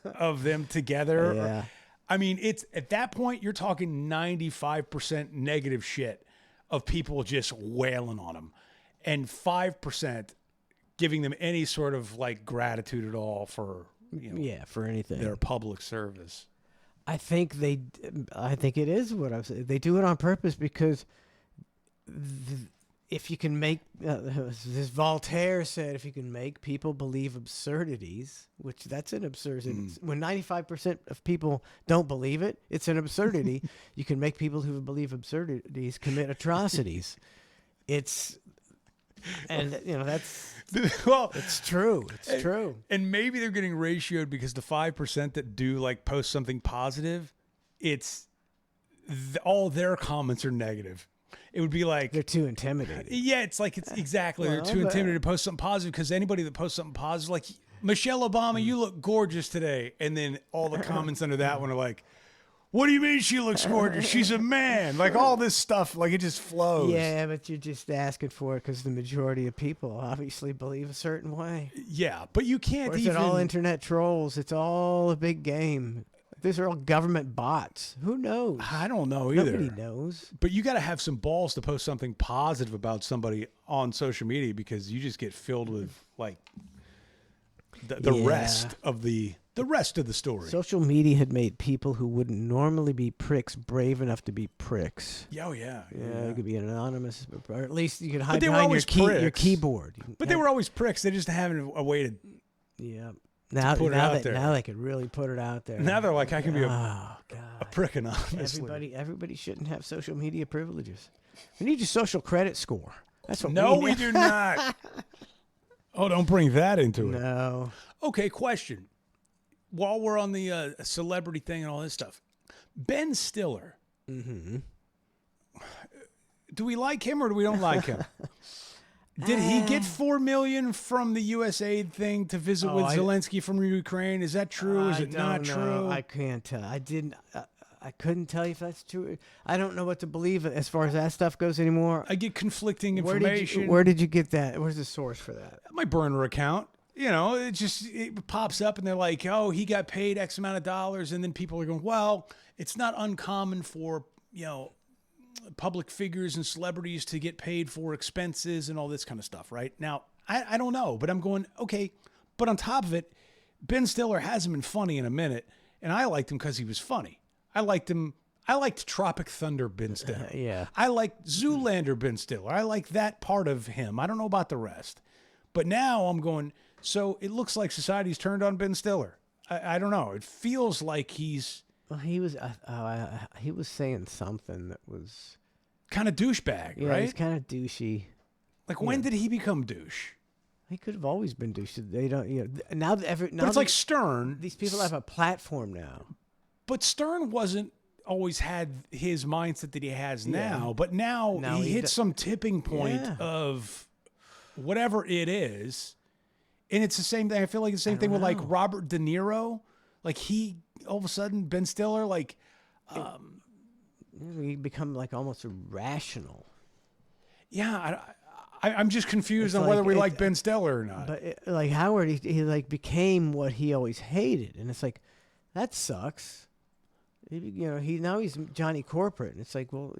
of them together, Yeah. I mean, it's at that point you're talking 95% negative shit of people just wailing on them, and 5% giving them any sort of like gratitude at all for For anything. their public service. I think it is what I'm saying. They do it on purpose because if you can make, this Voltaire said, if you can make people believe absurdities, which that's an absurdity. When 95% of people don't believe it, it's an absurdity. You can make people who believe absurdities commit atrocities. That's, Well, it's true. It's true. and maybe they're getting ratioed because the 5% that do like post something positive, it's all their comments are negative. It would be like They're too intimidated. yeah, it's like it's exactly they're Well, too but- intimidated to post something positive because anybody that posts something positive, like Michelle Obama, you look gorgeous today, and then all the comments under that one are like, "What do you mean she looks gorgeous? She's a man." Like all this stuff, like it just flows. Yeah, but you're just asking for it because the majority of people obviously believe a certain way. Yeah, but you can't Or is even. it all internet trolls? It's all a big game. These are all government bots. Who knows? I don't know either. Nobody knows. But you got to have some balls to post something positive about somebody on social media because you just get filled with like the Yeah. rest of the story. Social media had made people who wouldn't normally be pricks brave enough to be pricks. Yeah, oh yeah. Yeah, it could be anonymous, or at least you could hide they were behind your always your pricks. keyboard. But they were always pricks. They just having a way to. Yeah. Now, put it out there. now they could really put it out there. Now they're like, I can be Oh a God. prick anonymously. Everybody shouldn't have social media privileges. We need your social credit score. That's what No, we we need. do not. Oh, don't bring that into it. No. Okay, question. While we're on the celebrity thing and all this stuff, Ben Stiller. Mm-hmm. Do we like him or do we don't like him? Did he get $4 million from the USAID thing to visit with Zelensky from Ukraine? Is that true? Is it not true? I can't tell. I didn't. I couldn't tell you if that's true. I don't know what to believe as far as that stuff goes anymore. I get conflicting Where information. where did you get that? Where's the source for that? My burner account. You know, it pops up and they're like, oh, he got paid X amount of dollars. And then people are going, well, it's not uncommon for, public figures and celebrities to get paid for expenses and all this kind of stuff, right? Now, I don't know, but I'm going, okay. But on top of it, Ben Stiller hasn't been funny in a minute, and I liked him because he was funny. I liked him. I liked Tropic Thunder Ben Stiller. Yeah. I liked Zoolander Ben Stiller. I like that part of him. I don't know about the rest. But now I'm going, so it looks like society's turned on Ben Stiller. I don't know. It feels like he's Well, he was saying something that was kind of douchebag, yeah, right? he's kind of douchey. Like, when did he become douche? He could have always been douchey. They don't, now that But it's like Stern. these people have a platform now. But Stern wasn't always had his mindset that he has now. But now he hit some tipping point of whatever it is. And it's the same thing. I feel like it's the same thing with like Robert De Niro. Like he, all of a sudden, Ben Stiller, like... We become like almost irrational. Yeah, I'm just confused It's on whether like we it- like Ben Stiller or not. But like Howard, he like became what he always hated, and it's like that sucks. He's Johnny Corporate, and it's like, well,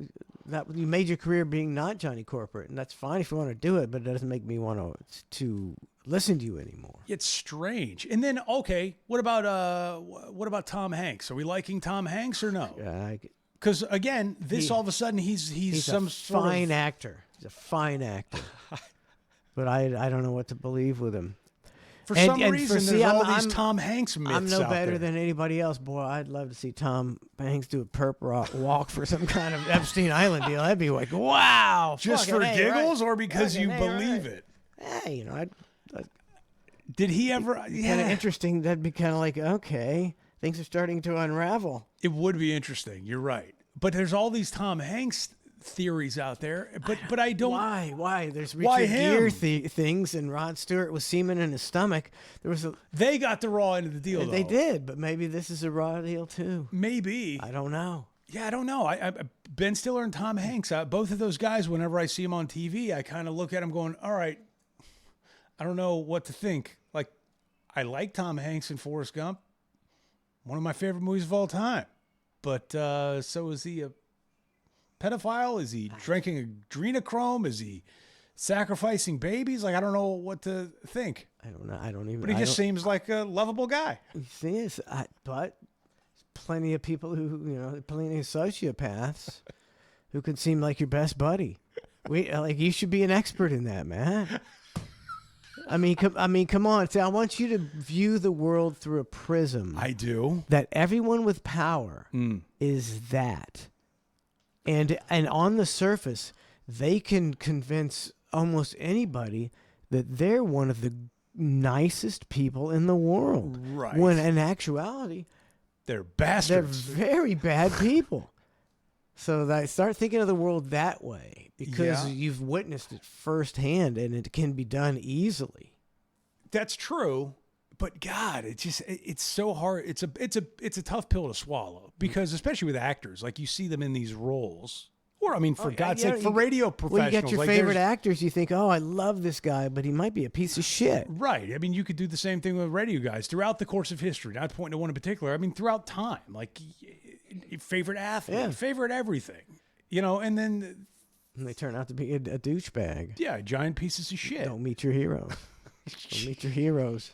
that you made your career being not Johnny Corporate, and that's fine if you want to do it, but it doesn't make me want to listen to you anymore. It's strange. And then, okay, what about Tom Hanks? Are we liking Tom Hanks or no? Because again, all of a sudden he's some a sort fine of actor. He's a fine actor, but I don't know what to believe with him. For some reason, there's all these Tom Hanks myths I'm no out better there. than anybody else. Boy, I'd love to see Tom Hanks do a perp walk for some kind of Epstein Island deal. That'd be like, wow. Just for giggles or because you believe it? Hey, I'd Did he ever? kind of Yeah, interesting. That'd be kind of like, okay, things are starting to unravel. it would be interesting. You're right. But there's all these Tom Hanks theories out there. But I don't. Why? There's Why Richard Gere him? things, and Rod Stewart with semen in his stomach. There was They got the raw end of the deal. they though. did, but maybe this is a raw deal too. Maybe. I don't know. Yeah, I don't know. I Ben Stiller and Tom Hanks, both of those guys, whenever I see them on TV, I kind of look at them going, all right, I don't know what to think. Like, I like Tom Hanks in Forrest Gump, one of my favorite movies of all time. But so is he a pedophile? Is he drinking adrenochrome? Is he sacrificing babies? Like, I don't know what to think. I don't know. I don't even. But he just seems like a lovable guy. He is, but plenty of people plenty of sociopaths who can seem like your best buddy. You should be an expert in that, man. I mean, come on. See, I want you to view the world through a prism I do. that everyone with power is that, and on the surface, they can convince almost anybody that they're one of the nicest people in the world. Right. When in actuality, They're they're bastards. very bad people. So I start thinking of the world that way because Yeah. you've witnessed it firsthand, and it can be done easily. That's true, but God, it's so hard. It's a tough pill to swallow because especially with actors, like you see them in these roles, or I mean, for God's sake, for radio professionals. When you get your like, favorite there's- actors, you think, "Oh, I love this guy, but he might be a piece of shit." Right. I mean, you could do the same thing with radio guys throughout the course of history. Not pointing to one in particular. I mean, throughout time, like favorite athlete, Yeah. favorite everything, and then And they turn out to be a douchebag. yeah, giant pieces of shit. Don't meet your heroes. Don't meet your heroes.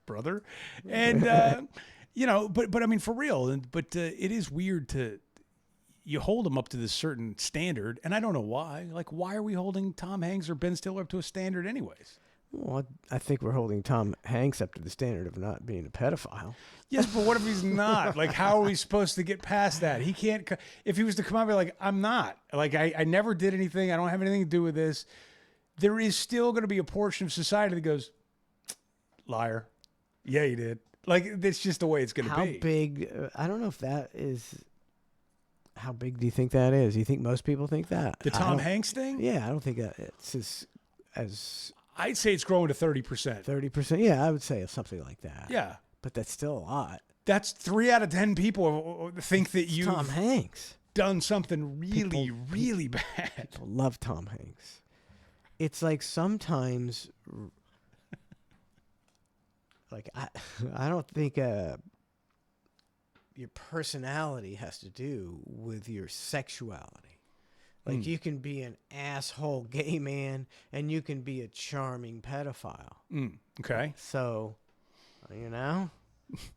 Brother, and but I mean for real, it is weird to you hold them up to this certain standard, and I don't know why. Like, why are we holding Tom Hanks or Ben Stiller up to a standard, anyways? Well, I think we're holding Tom Hanks up to the standard of not being a pedophile. Yes, but what if he's not? Like, how are we supposed to get past that? He can't. If he was to come out and be like, "I'm not," like I never did anything. I don't have anything to do with this. There is still going to be a portion of society that goes, "Liar." Yeah, you did. Like, that's just the way it's going to How be. big? I don't know if that is. How big do you think that is? Do you think most people think that? The I Tom don't- Hanks thing? Yeah, I don't think that it's as I'd say it's growing to 30%. 30%. Yeah, I would say something like that. Yeah. But that's still a lot. That's 3 out of 10 people think that It's you've Tom Hanks. done something really, People- really bad. People love Tom Hanks. It's like sometimes, like I don't think your personality has to do with your sexuality. Like you can be an asshole gay man and you can be a charming pedophile. Okay. So,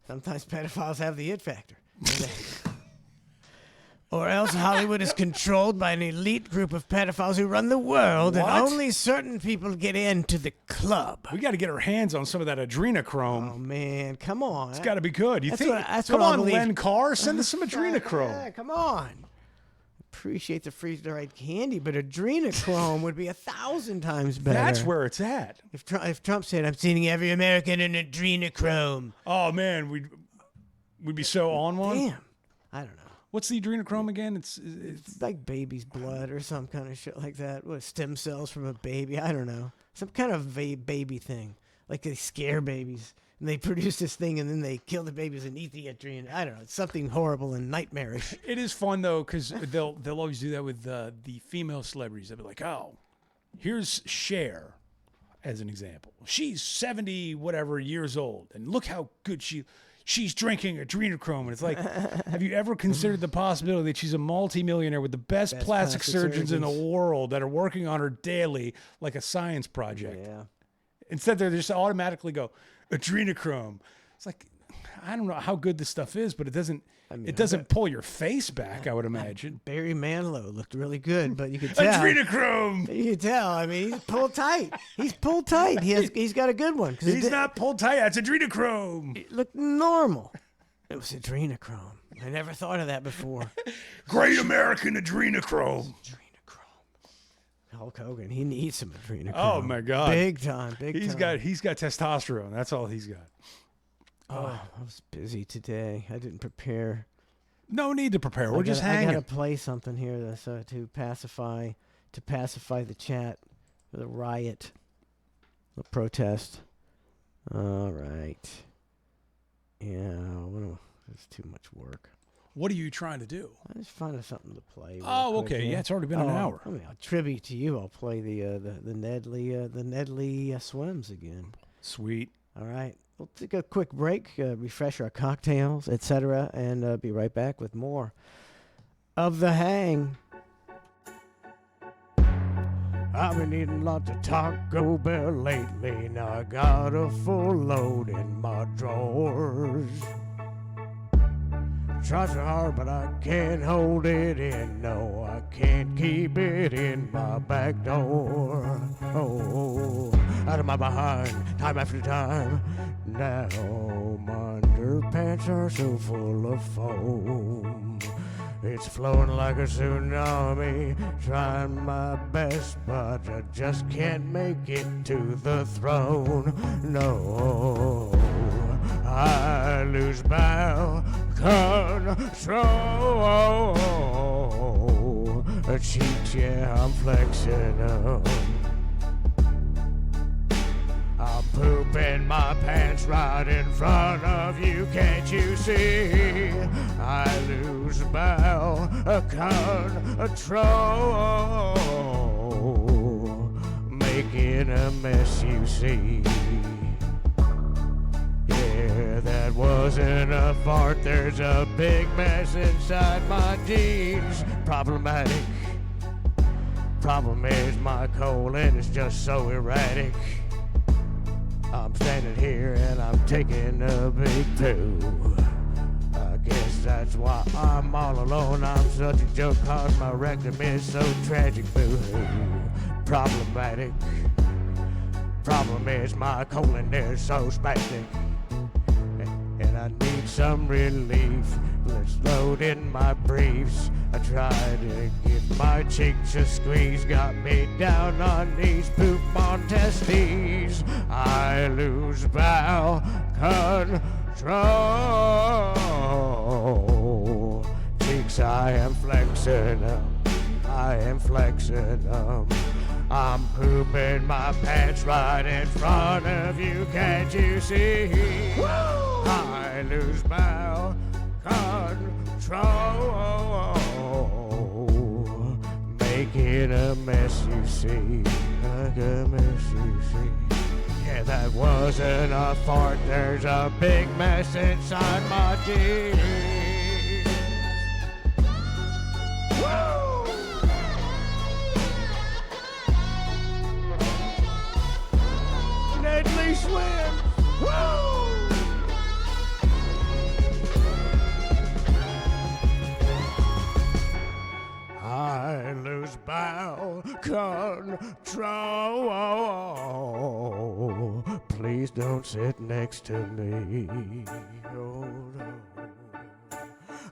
sometimes pedophiles have the it factor. Or else Hollywood is controlled by an elite group of pedophiles who run the world, What? and only certain people get into the club. We got to get our hands on some of that adrenochrome. Oh man, come on! It's got to be good. You That's think? what- that's Come what I on, believe. Len Carr, send us some adrenochrome. Yeah, come on. Appreciate the freeze-dried candy, but adrenochrome would be 1,000 times better. That's where it's at. If Trump said, "I'm sending every American an adrenochrome," Oh man, we'd be so on one. damn, I don't know. What's the adrenochrome again? It's It's like baby's blood or some kind of shit like that. What, stem cells from a baby? I don't know. Some kind of baby thing. Like they scare babies and they produce this thing and then they kill the babies and eat the adrenaline. I don't know. It's something horrible and nightmarish. it is fun though because they'll always do that with the female celebrities. They'll be like, oh, Here's Cher as an example. She's 70 whatever years old, and look how good she's drinking adrenochrome. And it's like, have you ever considered the possibility that she's a multimillionaire with the best plastic surgeons in the world that are working on her daily like a science project? Yeah. Instead, they just automatically go adrenochrome. It's like, I don't know how good this stuff is, but it doesn't pull your face back, I would imagine. Barry Manilow looked really good, but you could tell. Adrenochrome. You could tell. I mean, he's pulled tight. He's pulled tight. He's got a good one. He's not pulled tight. That's adrenochrome. It looked normal. It was adrenochrome. I never thought of that before. Great American adrenochrome. Hulk Hogan, he needs some adrenochrome. Oh my God, big time. He's got testosterone. That's all he's got. Oh, I was busy today. I didn't prepare. No need to prepare. We're just hanging. I gotta play something here to pacify the chat with a riot, a protest. All right. Yeah, it's too much work. What are you trying to do? I just found something to play. Oh, okay. Yeah, it's already been an hour. I mean, I'll tribute to you. I'll play the Nedley swims again. Sweet. All right. We'll take a quick break, refresh our cocktails, etc., and be right back with more of The Hang. I've been eating lots of Taco Bell lately. Now I got a full load in my drawers. Try so hard, but I can't hold it in. No, I can't keep it in my back door. Oh, out of my behind, time after time. Now my underpants are so full of foam. It's flowing like a tsunami. Trying my best, but I just can't make it to the throne. No, I lose my control. Cheeks, yeah, I'm flexing them. I'm pooping my pants right in front of you, can't you see? I lose my control, making a mess, you see. Yeah, that wasn't a fart, there's a big mess inside my jeans. Problematic. Problem is my colon is just so erratic. I'm standing here and I'm taking a big poo. I guess that's why I'm all alone. I'm such a joke cause my rectum is so tragic. Boo-hoo. Problematic. Problem is my colon is so spastic. And I need some relief. Let's load in my briefs. I tried to give my cheeks a squeeze. Got me down on knees, poop on testes. I lose bowel control. Cheeks, I am flexing them. I am flexing them. I'm pooping my pants right in front of you, can't you see? Woo! I lose bowel control, making a mess, you see, like a mess, you see. Yeah, that wasn't a fart, there's a big mess inside my jeans. Woo! Nedley swim. Woo! I lose bowel control. Please don't sit next to me. Oh, no.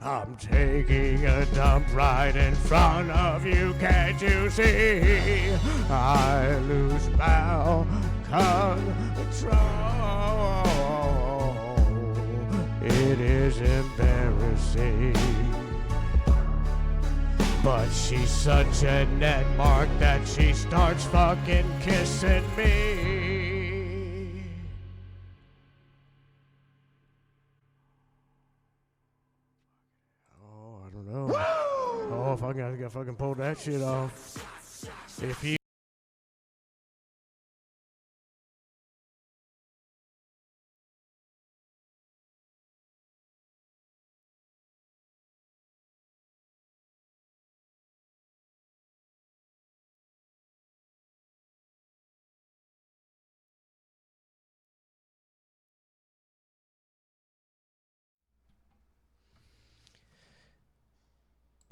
I'm taking a dump right in front of you, can't you see? I lose bowel control. It is embarrassing. But she's such a net mark that she starts fucking kissing me. Oh, I don't know. Oh, if I gotta fucking pull that shit off. If you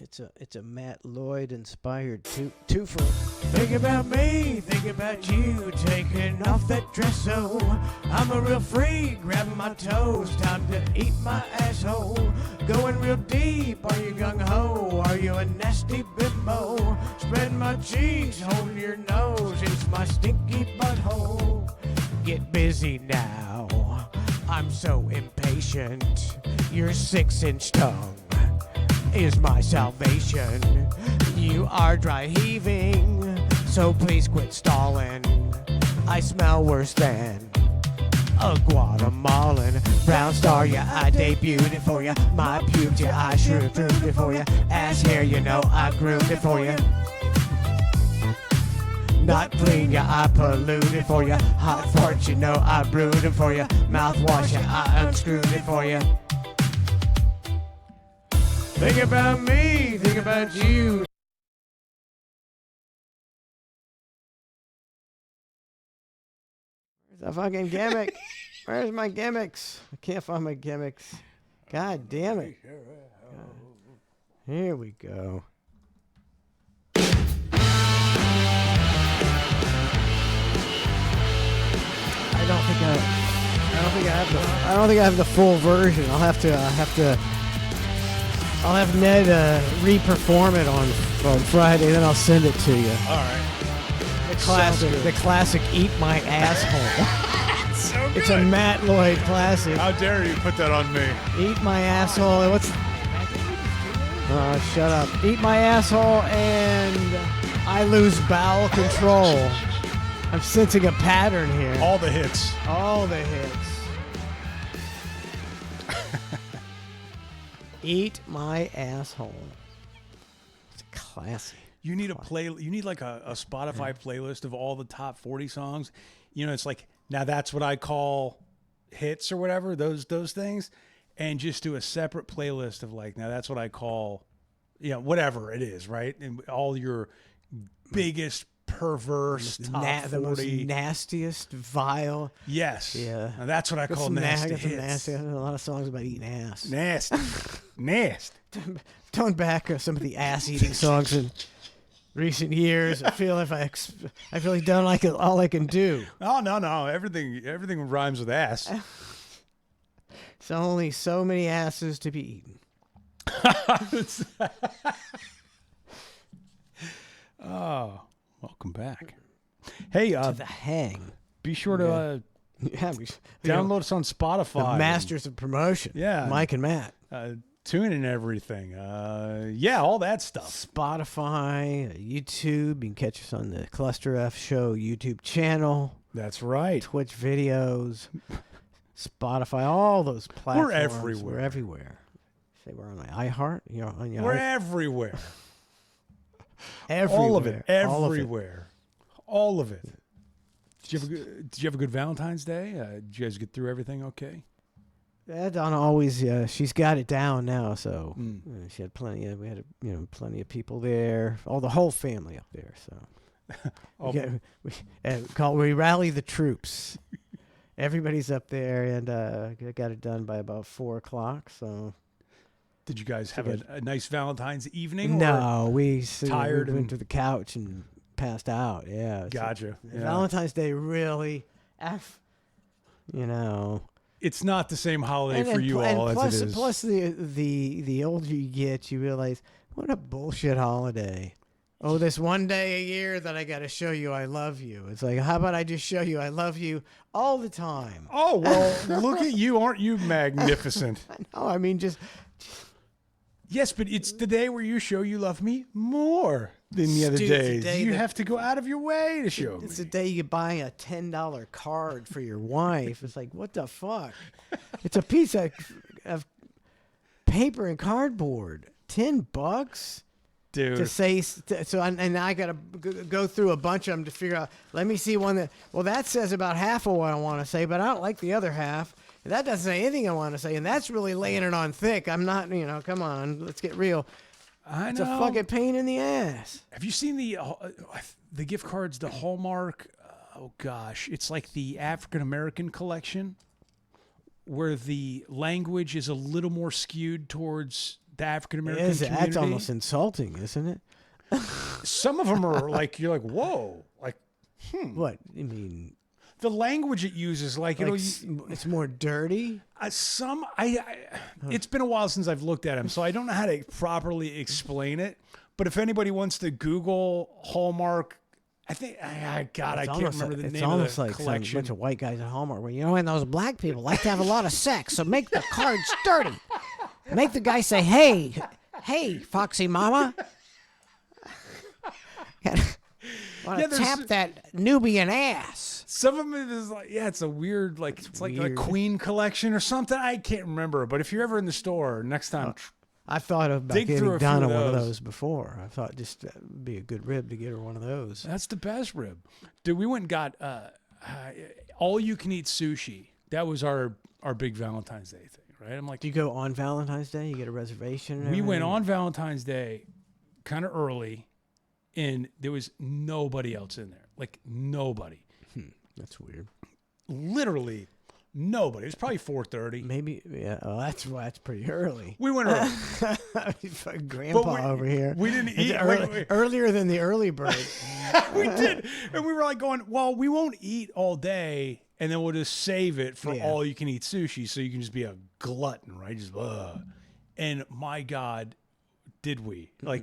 It's a Matt Lloyd inspired twofer. Think about me, think about you, taking off that dress. So I'm a real freak, grabbing my toes, time to eat my asshole. Going real deep, are you gung ho? Are you a nasty bimbo? Spreading my cheeks, holding your nose, it's my stinky butthole. Get busy now, I'm so impatient. Your 6-inch tongue is my salvation. You are dry heaving, so please quit stalling. I smell worse than a Guatemalan. Brown star, yeah, I debuted it for ya. My pubes, yeah, I shrewd it for ya. Ass hair, you know, I groomed it for ya. Not clean, yeah, I polluted for ya. Hot farts, you know, I brewed it for ya. Mouthwash, yeah, I unscrewed it for ya. Think about me, think about you. Where's the fucking gimmick? Where's my gimmicks? I can't find my gimmicks. God damn it. God. Here we go. I don't think I have the full version. I'll have Ned re-perform it on Friday, then I'll send it to you. All right. The classic "Eat My Asshole." So good. It's a Matt Lloyd classic. How dare you put that on me? Eat My Asshole. What's? Shut up. Eat My Asshole and I Lose Bowel Control. I'm sensing a pattern here. All the hits. All the hits. Eat My Asshole. It's a classic. You need You need like a Spotify playlist of all the top 40 songs. You know, it's like, now that's what I call hits or whatever. Those things, and just do a separate playlist of like, now that's what I call, whatever it is, right? And all your biggest perverse top 40. The most nastiest, vile. Yes. Yeah. Now that's what I call nasty hits. Nasty. A lot of songs about eating ass. Nasty. Nasty. Tone back some of the ass-eating songs in recent years. I feel I've really done like all I can do. Oh no. Everything rhymes with ass. It's only so many asses to be eaten. Oh, welcome back. Hey, to the hang. Be sure to download us on Spotify. The masters of promotion. Yeah. Mike and Matt. Tune in everything. All that stuff. Spotify, YouTube. You can catch us on the Cluster F Show YouTube channel. That's right. Twitch videos, Spotify, all those platforms. We're everywhere. We're everywhere. Say we're on iHeart. We're everywhere. Everywhere. All of it. Everywhere. All of it. Did you have a good Valentine's Day? Did you guys get through everything okay? Yeah, Donna always. She's got it down now. So she had plenty of. We had plenty of people there. The whole family up there. So we rally the troops. Everybody's up there, and got it done by about 4:00. So. Did you guys have a nice Valentine's evening? No, we went to the couch and passed out. Yeah. Gotcha. Yeah. Valentine's Day really, it's not the same holiday for you all as it is. Plus, the older you get, you realize what a bullshit holiday. Oh, this one day a year that I got to show you I love you. It's like, how about I just show you I love you all the time? Oh well, look at you! Aren't you magnificent? No, I mean just. Yes, but it's the day where you show you love me more than the other days. You have to go out of your way to show me. It's the day you buy a $10 card for your wife. It's like, what the fuck? It's a piece of paper and cardboard. $10? Dude. To say, and I got to go through a bunch of them to figure out, let me see one that says about half of what I want to say, but I don't like the other half. That doesn't say anything I want to say, and that's really laying it on thick. I'm not, come on, let's get real. I know. It's a fucking pain in the ass. Have you seen the gift cards, the Hallmark? Oh, gosh. It's like the African-American collection where the language is a little more skewed towards the African American community. That's almost insulting, isn't it? Some of them are like, you're like, whoa, like, What you mean? the language it uses, like, Like it's more dirty. It's been a while since I've looked at them, so I don't know how to properly explain it. But if anybody wants to Google Hallmark, I think, I can't remember the name of the collection. It's almost like some bunch of white guys at Hallmark. Where, you know, and those black people like to have a lot of sex, so make the cards dirty. Make the guy say, "Hey, Foxy Mama." Want to tap that Nubian ass. Some of it is like, it's a weird, like, it's like a weird. Queen collection or something. I can't remember. But if you're ever in the store next time, I thought about dig through getting a few Donna of one of those. those before. I thought just it'd be a good rib to get her one of those. that's the best rib. Dude, we went and got all you can eat sushi. That was our big Valentine's Day thing, right? I'm like, Do you go on Valentine's Day? You get a reservation? And we went everything? on Valentine's Day kind of early, and there was nobody else in there. Like, nobody. That's weird. Literally nobody. It was probably 4:30. Maybe, yeah. Oh, that's pretty early. We went early. Fucking grandpa over here. We didn't eat earlier than the early bird. We did. And we were like going, well, we won't eat all day, and then we'll just save it for Yeah. all you can eat sushi, so you can just be a glutton, right? Just And my God, did we. Like,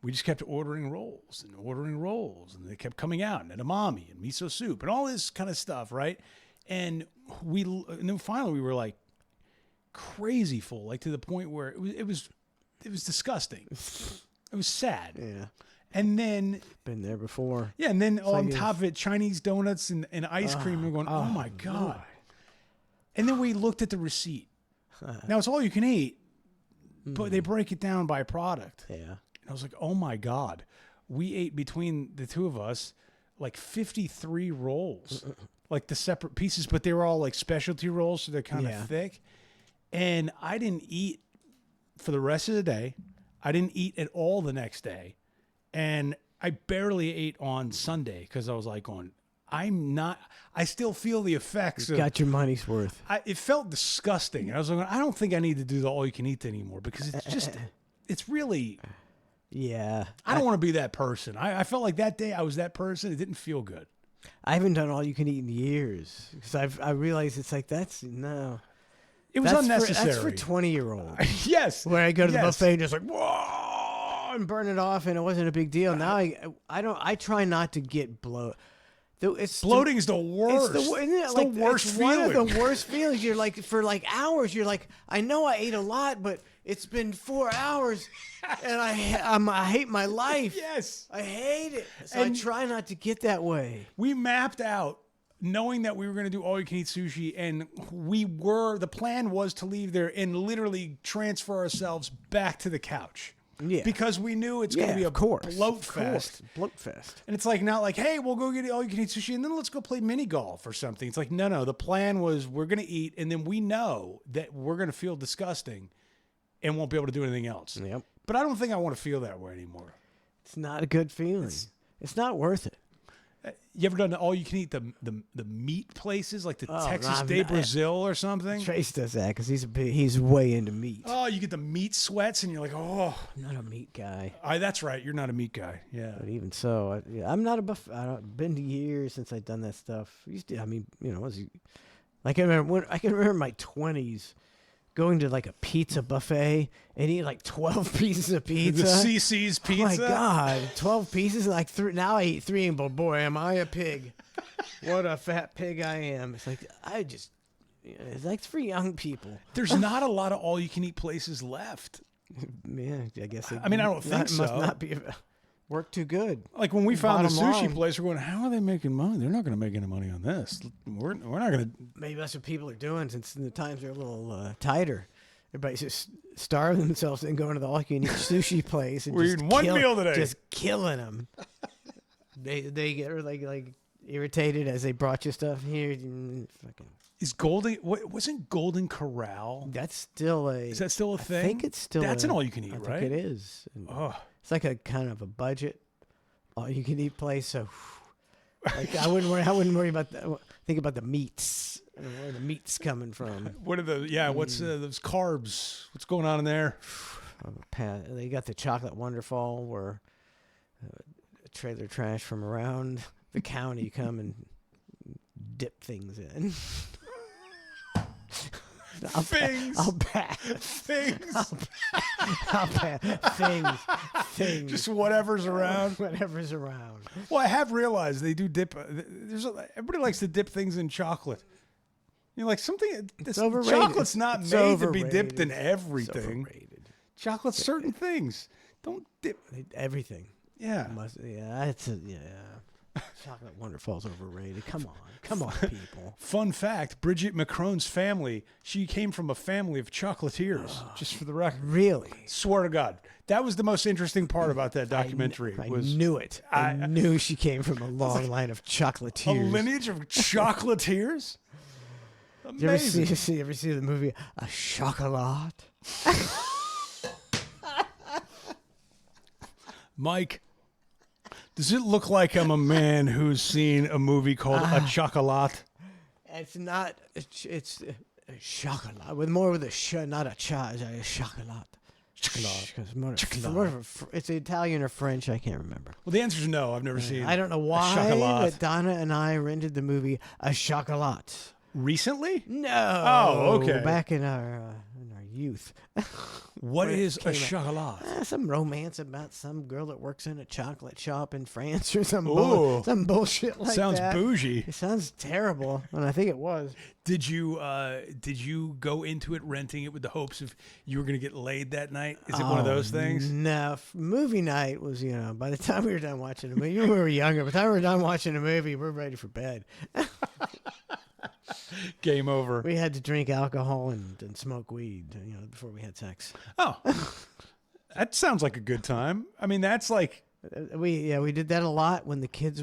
we just kept ordering rolls, and they kept coming out, and edamame and miso soup and all this kind of stuff, right? And then finally we were like crazy full, like to the point where it was disgusting. It was sad. Yeah, And then been there before. yeah, and then on like top of it, Chinese donuts and ice cream. We're going, oh my God. And then we looked at the receipt. Now it's all you can eat, but they break it down by product. Yeah. And I was like, oh my God. We ate between the two of us like 53 rolls, like the separate pieces, but they were all like specialty rolls, so they're kind of Yeah. thick. And I didn't eat for the rest of the day. I didn't eat at all the next day. And I barely ate on Sunday because I was like going, I still feel the effects of, Got your money's worth. it felt disgusting. I was like, I don't think I need to do the all you can eat anymore because it's just, it's really, Yeah. I don't want to be that person. I felt like that day I was that person. It didn't feel good. I haven't done all you can eat in years because I realized it's like no. It was That's unnecessary. that's for 20-year-olds. Yes. Where I go to the Yes. buffet and just like whoa and burn it off, and it wasn't a big deal. Now I try not to get bloat. It's Bloating is the worst. It's the, isn't it? It's Like, the worst it's feeling. one of the worst feelings. You're like, for like hours, you're like, I know I ate a lot, but it's been 4 hours, and I hate my life. Yes. I hate it. So And- I try not to get that way. We mapped out knowing that we were going to do all you can eat sushi, and the plan was to leave there and literally transfer ourselves back to the couch. Yeah. Because we knew it's going to be a bloat fest. Bloat fest. And it's like not like, hey, we'll go get all you can eat sushi and then let's go play mini golf or something. It's like, no. The plan was we're going to eat, and then we know that we're going to feel disgusting and won't be able to do anything else. Yep. But I don't think I want to feel that way anymore. It's not a good feeling. It's not worth it. You ever done all you can eat the meat places like the Oh, Texas I'm de not- Brazil or something? Trace does that because he's way into meat. Oh, you get the meat sweats and you're like, oh, I'm not a meat guy. that's right. You're not a meat guy. Yeah. But even so, I'm not a buff. I've been to years since I've done that stuff. I can remember my 20s going to like a pizza buffet and eating like 12 pieces of pizza. The CC's pizza. Oh my God, 12 pieces? Like now I eat 3, but boy, am I a pig. What a fat pig I am. It's like, it's like for young people. There's not a lot of all you can eat places left. Yeah, I guess. I mean, I don't think Must so. not be work too good. Like when we found the Bottom sushi line. place, we're going, how are they making money? They're not going to make any money on this. We're not going to. Maybe that's what people are doing since the times are a little tighter. Everybody's just starving themselves and going to the all-you-can-eat sushi place. And We're just eating one meal today. Just killing them. They get like irritated as they brought you stuff here. And fucking, Is wasn't Golden Corral? that's still a. Is that still a thing? I think it's still. That's an all you can eat, I right? think it is. And Oh, it's like a kind of a budget all-you-can-eat place. So, like I wouldn't worry about that. Think about the meats. Where the meat's coming from. what are the what's those carbs? What's going on in there? They got the chocolate wonderful where trailer trash from around the county come and dip things in. Things. I'll bet. Things. I'll bet. Things. Just whatever's around. Whatever's around. Well, I have realized they do dip. Everybody likes to dip things in chocolate. You know, like something. This overrated. chocolate's not It's made to be dipped in overrated. everything. It's overrated. Chocolate's certain things. Don't dip. Everything. Yeah. Chocolate Wonderful's overrated. Come on, people. Fun fact: Bridget Macron's family. She came from a family of chocolatiers. Just for the record. Really? Swear to God, that was the most interesting part about that documentary. I was knew it. I knew she came from a long line of a chocolatiers. lineage of chocolatiers. Did you ever see the movie A Chocolat? Mike, does it look like I'm a man who's seen a movie called A Chocolat? It's not. It's a chocolat with more with a sh, not a cha. It's a chocolat. Chocolat. It's Italian or French. I can't remember. Well, the answer is no. I've never seen. I don't know A why, Chocolat. but Donna and I rented the movie A Chocolat. Recently? No. Oh, okay. Back in our youth. What is A came out. Chocolat? Some romance about some girl that works in a chocolate shop in France or some Ooh. some bullshit like Sounds that. bougie. It sounds terrible, and I think it was. Did you go into it renting it with the hopes of you were going to get laid that night? Is it one of those things? No, movie night was, by the time we were done watching the movie, we were younger. By the time we were done watching the movie, we're ready for bed. Game over. We had to drink alcohol and smoke weed, before we had sex. Oh, that sounds like a good time. I mean, that's like We did that a lot when the kids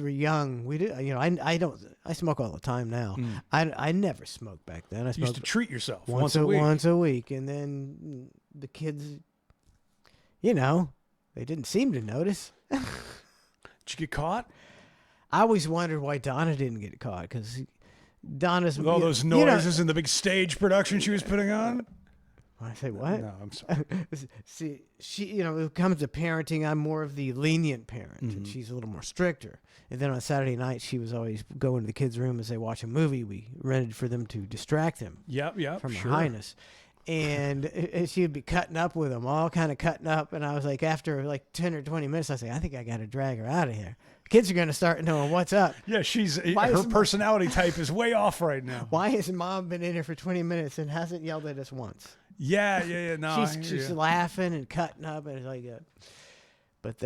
were young. We did, I smoke all the time now. I never smoked back then. I you used smoked to treat yourself once a week, and then the kids, they didn't seem to notice. Did you get caught? I always wondered why Donna didn't get caught, because Donna's With all those noises and the big stage production she was putting on? I say what? No, I'm sorry. See, she, when it comes to parenting, I'm more of the lenient parent, and she's a little more stricter. And then on Saturday night, she was always going to the kids' room as they watch a movie we rented for them to distract them Yep, from sure. Her Highness. And she would be cutting up with them, all kind of cutting up. And I was like, after like 10 or 20 minutes, I say, I think I got to drag her out of here. Kids are going to start knowing what's up. Yeah, her personality type is way off right now. Why has Mom been in here for 20 minutes and hasn't yelled at us once? Yeah. No, She's laughing and cutting up, and it's like, but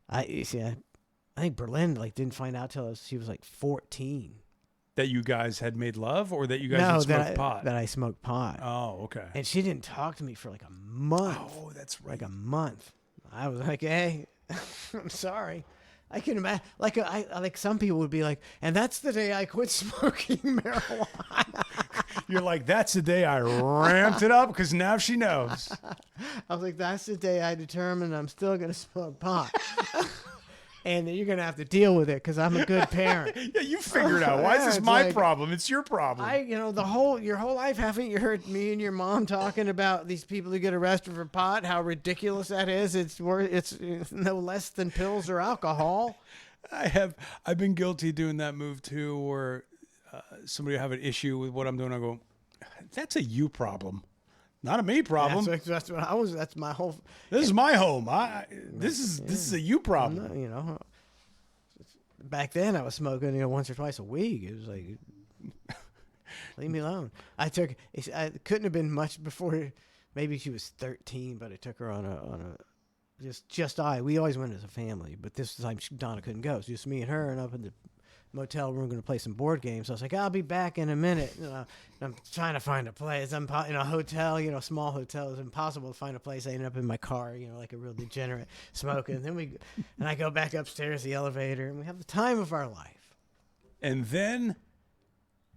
I think Berlin didn't find out till she was like 14. That you guys had made love, or that you guys had smoked pot? That I smoked pot. Oh, okay. And she didn't talk to me for like a month. Oh, that's right. Like a month. I was like, hey, I'm sorry. I can imagine, like some people would be like, and that's the day I quit smoking marijuana. You're like, that's the day I ramped it up because now she knows. I was like, that's the day I determined I'm still going to smoke pot. And you're going to have to deal with it because I'm a good parent. Yeah, you figure it out. Why is this it's my like- problem? It's your problem. Your whole life, haven't you heard me and your mom talking about these people who get arrested for pot, how ridiculous that is? It's no less than pills or alcohol. I've been guilty of doing that move too, where somebody will have an issue with what I'm doing. I go, that's a you problem, not a me problem. That's what I was. That's my whole. This is my home. This is a you problem. Back then I was smoking, once or twice a week. It was like, leave me alone. I couldn't have been much before. Maybe she was 13, but I took her on a we always went as a family, but this time Donna couldn't go. It's just me and her, and up in the motel room going to play some board games. So I was like, I'll be back in a minute. I'm trying to find a place. I'm in a hotel, small hotel. It's impossible to find a place. I ended up in my car, like a real degenerate smoking. And then I go back upstairs the elevator, and we have the time of our life. And then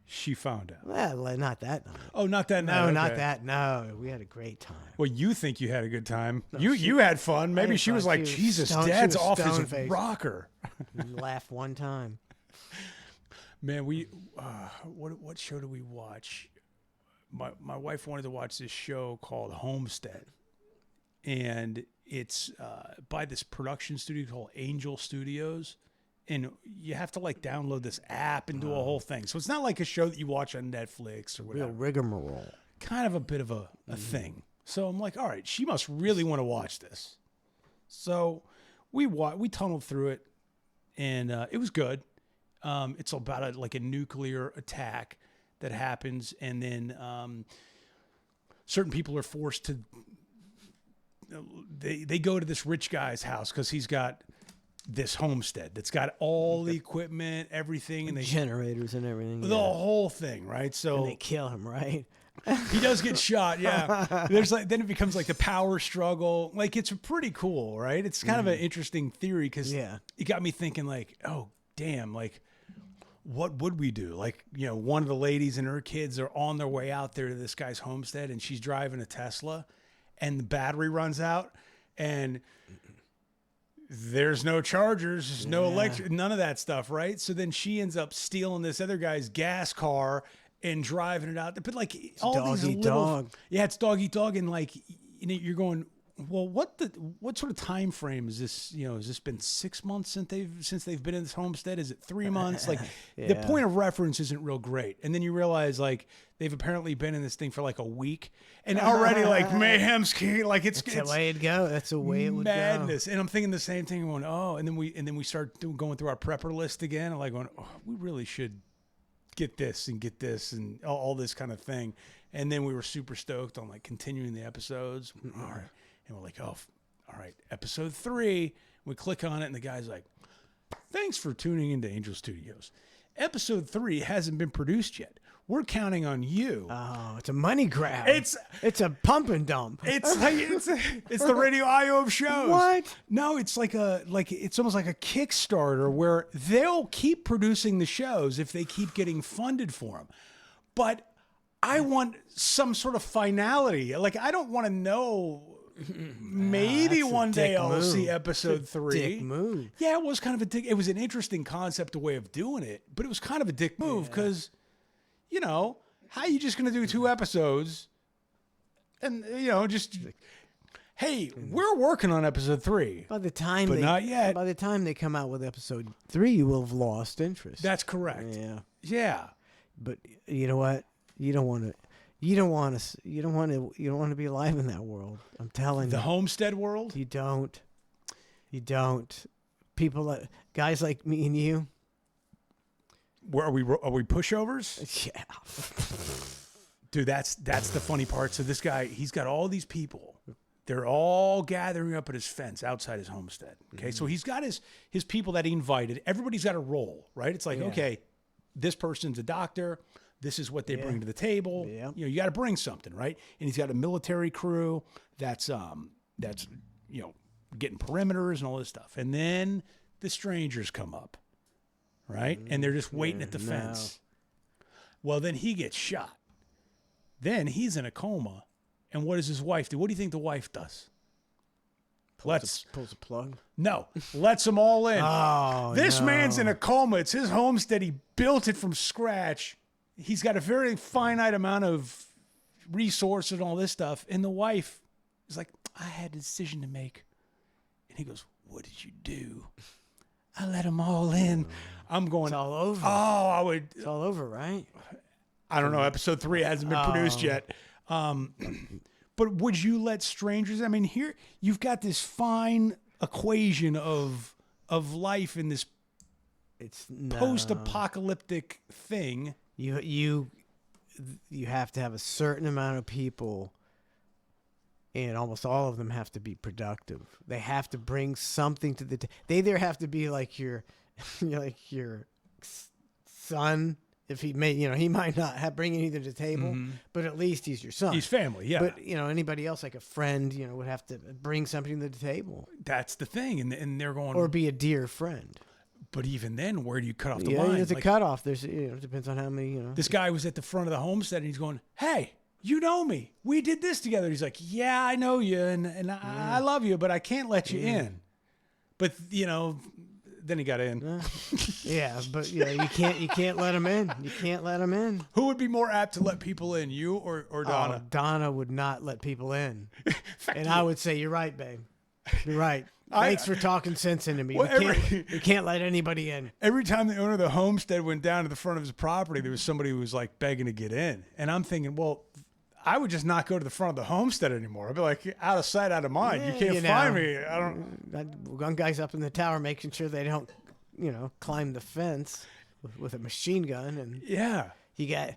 she found out. Well, not that night. Oh, not that night. No, Okay. not that. No, we had a great time. Well, you think you had a good time. You had fun. Maybe had she was fun. like, She was Jesus, stone- she Dad's was off his stone-faced. rocker. Laughed one time. Man, what show did we watch? My wife wanted to watch this show called Homestead. and it's by this production studio called Angel Studios. And you have to like download this app and do a whole thing. So it's not like a show that you watch on Netflix or whatever. Real rigmarole. Kind of a bit of a thing. So I'm like, all right, she must really want to watch this. So we tunneled through it, and it was good. It's about a nuclear attack that happens, and then certain people are forced to. They go to this rich guy's house because he's got this homestead that's got all the equipment, everything, and Generators and everything. the whole thing, right? So And they kill him, right? he does get shot, yeah. There's then it becomes like the power struggle. Like it's pretty cool, right? It's kind of an interesting theory because it got me thinking like, oh damn, like what would we do? Like, one of the ladies and her kids are on their way out there to this guy's homestead, and she's driving a Tesla, and the battery runs out, and there's no chargers, there's no electric, none of that stuff, right? So then she ends up stealing this other guy's gas car and driving it out. But like all dog these eat little, dog. yeah, it's dog eat dog, and like you're going, well, what sort of time frame is this? Has this been 6 months since they've been in this homestead? Is it 3 months? Like the point of reference isn't real great, and then you realize like they've apparently been in this thing for like a week, and already like mayhem's like it's the way it go. That's the way it would madness. And I'm thinking the same thing. Going, oh, and then we start going through our prepper list again, and like going, oh, we really should get this and all this kind of thing. And then we were super stoked on like continuing the episodes. All right. And we're like, oh, all right, episode 3. We click on it, and the guy's like, thanks for tuning into Angel Studios. Episode 3 hasn't been produced yet. We're counting on you. Oh, it's a money grab. It's a pump and dump. It's like it's the Radio IO of shows. What? No, it's it's almost like a Kickstarter where they'll keep producing the shows if they keep getting funded for them. But I want some sort of finality. Like I don't want to know. Maybe one day I'll see episode 3. Dick move. Yeah, it was kind of a dick. It was an interesting concept, a way of doing it, but it was kind of a dick move because, how are you just going to do 2 episodes and, just, hey, we're working on episode 3. By the time But not yet. By the time they come out with episode 3, you will have lost interest. That's correct. Yeah. Yeah. But you know what? You don't want to be alive in that world. I'm telling you. The homestead world? You don't. People guys like me and you. Where are we pushovers? Yeah. Dude, that's the funny part. So this guy, he's got all these people. They're all gathering up at his fence outside his homestead. Okay. So he's got his people that he invited. Everybody's got a role, right? It's like, okay, this person's a doctor. This is what they bring to the table. Yeah. You got to bring something, right? And he's got a military crew that's getting perimeters and all this stuff. And then the strangers come up, right? And they're just waiting at the fence. Well, then he gets shot. Then he's in a coma. And what does his wife do? What do you think the wife does? Pulls a plug. No, lets them all in. Oh, this man's in a coma. It's his homestead. He built it from scratch. He's got a very finite amount of resources and all this stuff. And the wife is like, I had a decision to make. And he goes, what did you do? I let them all in. I'm going, It's all over. Oh, It's all over, right? I don't know. Episode 3 hasn't been produced yet. But would you let strangers? I mean, here you've got this fine equation of life in this post-apocalyptic thing. You have to have a certain amount of people, and almost all of them have to be productive. They have to bring something to the. They either have to be like your son. If he may, he might not bring anything to the table, but at least he's your son. He's family, yeah. But anybody else, like a friend, would have to bring something to the table. That's the thing, and they're going, or be a dear friend. But even then, where do you cut off the line? line? There's a cutoff. There's it depends on how many. This guy was at the front of the homestead, and he's going, "Hey, you know me. We did this together." He's like, "Yeah, I know you, and I love you, but I can't let you in." But then he got in. Yeah, but you can't let him in. You can't let him in. Who would be more apt to let people in, you or Donna? Donna would not let people in. And I would say, you're right, babe. You're right. Thanks for talking sense into me. Well, We can't let anybody in. Every time the owner of the homestead went down to the front of his property, there was somebody who was like begging to get in. And I'm thinking, well, I would just not go to the front of the homestead anymore. I'd be like, out of sight, out of mind. Yeah, you can't find me. I don't. One guy's up in the tower making sure they don't, climb the fence with a machine gun. And Yeah. you got...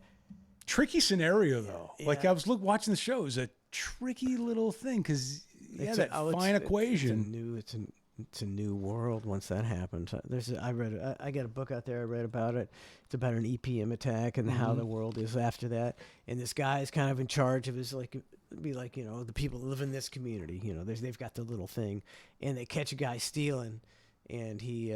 Tricky scenario, though. Like, Yeah. I was watching the show. It was a tricky little thing because, that fine equation. It's a new world once that happens. I got a book out there. I read about it. It's about an EPM attack and how the world is after that. And this guy is kind of in charge of his the people that live in this community. They've got the little thing, and they catch a guy stealing, and he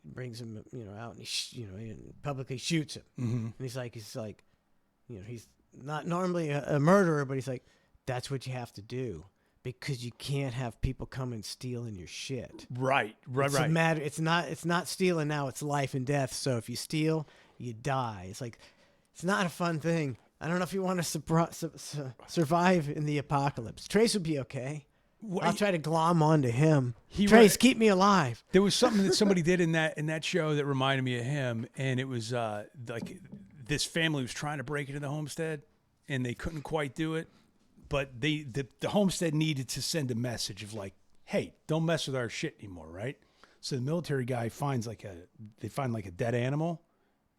brings him out and he publicly shoots him. And he's like he's not normally a murderer, but he's like, that's what you have to do. Because you can't have people come and stealing your shit. Right. It's not stealing now. It's life and death. So if you steal, you die. It's not a fun thing. I don't know if you want to survive in the apocalypse. Trace would be okay. I'll try to glom onto him. Trace, keep me alive. There was something that somebody did in that show that reminded me of him, and it was like this family was trying to break into the homestead, and they couldn't quite do it. But the homestead needed to send a message of like, hey, don't mess with our shit anymore, right? So the military guy finds a dead animal,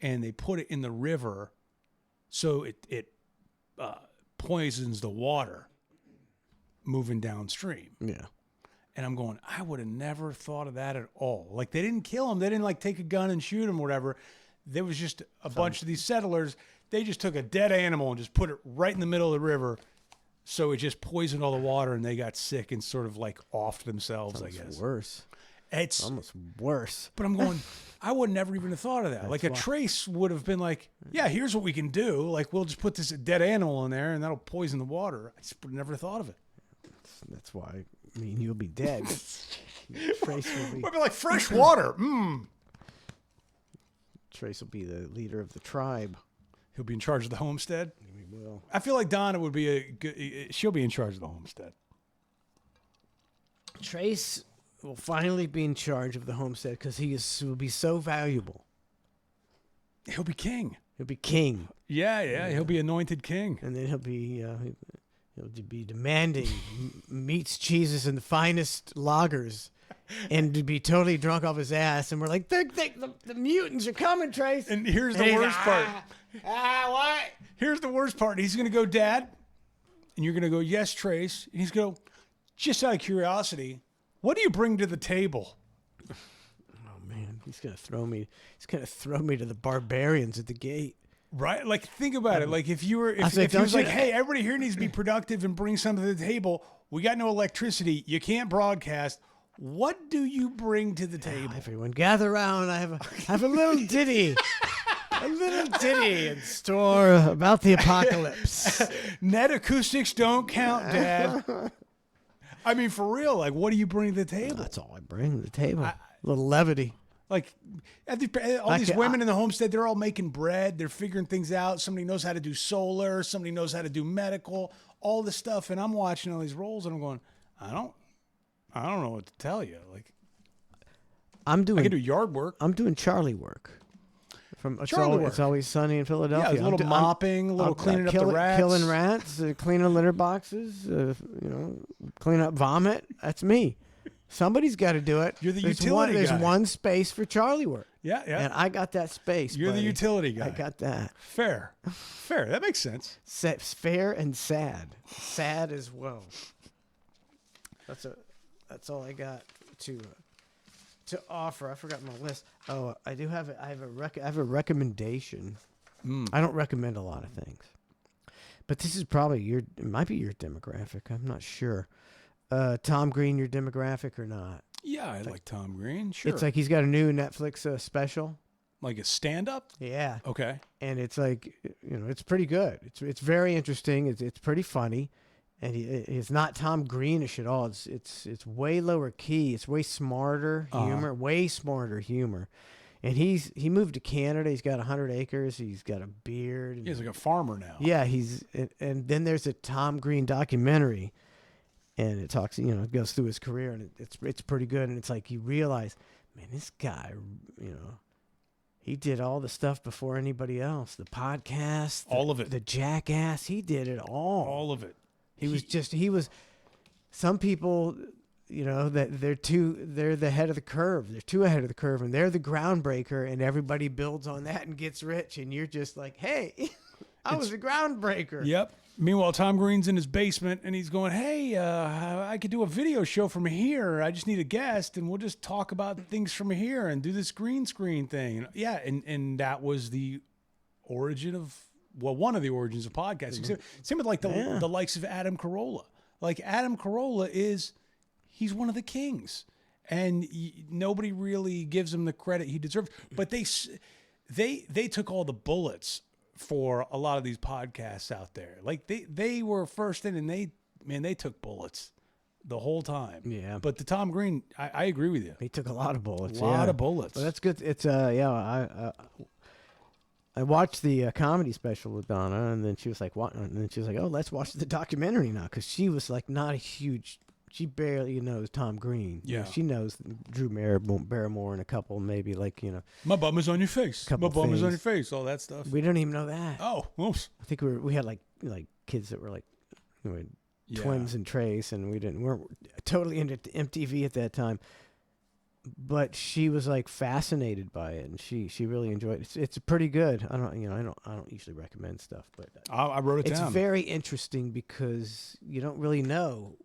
and they put it in the river, so it poisons the water moving downstream. Yeah. And I'm going, I would have never thought of that at all. Like, they didn't kill him. They didn't like take a gun and shoot him or whatever. There was just a bunch of these settlers. They just took a dead animal and just put it right in the middle of the river. So it just poisoned all the water, and they got sick and sort of like offed themselves, I guess. Worse. It's almost worse. But I'm going, I would never even have thought of that. Like, a trace would have been like, yeah, here's what we can do. Like, we'll just put this dead animal in there, and that'll poison the water. I just would have never thought of it. That's why, you'll be dead. Trace will be... We'll be like, fresh water. Trace will be the leader of the tribe. He'll be in charge of the homestead. He will. I feel like Donna would be she'll be in charge of the homestead. Trace will finally be in charge of the homestead because will be so valuable. He'll be king. He'll be king. Yeah. He'll be anointed king. And then he'll be demanding meats, cheeses, and the finest lagers, and to be totally drunk off his ass. And we're like, the mutants are coming, Trace. And here's the worst part. What? Here's the worst part. He's going to go, Dad. And you're going to go, yes, Trace. And he's going to go, just out of curiosity, what do you bring to the table? Oh, man. He's going to throw me. He's going to throw me to the barbarians at the gate. Right? Like, think about it. Like, if he was like, hey, everybody here needs to be productive and bring something to the table. We got no electricity. You can't broadcast. What do you bring to the table? Everyone gather around. I have a little ditty. A little ditty in store about the apocalypse. Net acoustics don't count, Dad. I mean, for real, like, what do you bring to the table? That's all I bring to the table. A little levity. Like, all these women in the homestead, they're all making bread. They're figuring things out. Somebody knows how to do solar. Somebody knows how to do medical, all this stuff. And I'm watching all these roles, and I'm going, I don't know what to tell you. Like, I can do yard work. I'm doing Charlie work. Charlie work. It's Always Sunny in Philadelphia. Yeah, a little mopping, a little cleaning up the rats. Killing rats, cleaning litter boxes, cleaning up vomit. That's me. Somebody's got to do it. You're the utility guy. There's one space for Charlie work. Yeah. And I got that space. You're buddy. the utility guy. I got that. Fair. That makes sense. Fair and sad. Sad as well. That's all I got to offer. I forgot my list. Oh, I do have I have a recommendation. I don't recommend a lot of things, but this is probably it might be your demographic. I'm not sure. Tom Green, your demographic or not? Yeah, I like Tom Green. Sure. It's like he's got a new Netflix special. Like a stand-up? Yeah. Okay. And it's like, it's pretty good. It's very interesting. It's pretty funny. and it's not Tom Greenish at all. It's way lower key. It's way smarter humor, way smarter humor. And he moved to Canada. He's got 100 acres. He's got a beard. And, He's like a farmer now. yeah, and then there's a Tom Green documentary, and it talks, it goes through his career, and it's pretty good. And it's like you realize, man, this guy, he did all the stuff before anybody else. The podcast, All of it. the Jackass, he did it all. All of it. He was. Some people, that they're the head of the curve. They're too ahead of the curve, and they're the groundbreaker, and everybody builds on that and gets rich, and you're just like, hey, I was a groundbreaker. Yep. Meanwhile, Tom Green's in his basement, and he's going, hey, I could do a video show from here. I just need a guest, and we'll just talk about things from here and do this green screen thing. Yeah, and that was the origin of, one of the origins of podcasting. Same with like the likes of Adam Carolla. Like Adam Carolla he's one of the kings, and nobody really gives him the credit he deserves. But they took all the bullets for a lot of these podcasts out there. Like they were first in, and they took bullets the whole time. Yeah. But the Tom Green, I agree with you. He took a lot of bullets. A lot of bullets. But that's good. It's I watched the comedy special with Donna, and then she was like, "What?" And then she was like, "Oh, let's watch the documentary now," because she was like not a huge. She barely knows Tom Green. Yeah. She knows Drew Barrymore and a couple, maybe My bum is on your face. Couple My bum is on your things. face. All that stuff. We don't even know that. Oh, oops. I think we had like kids that were like twins and Trace, and weren't totally into MTV at that time. But she was like fascinated by it, and she really enjoyed it. It's pretty good. I don't usually recommend stuff, but I wrote it it's down. very interesting because you don't really know.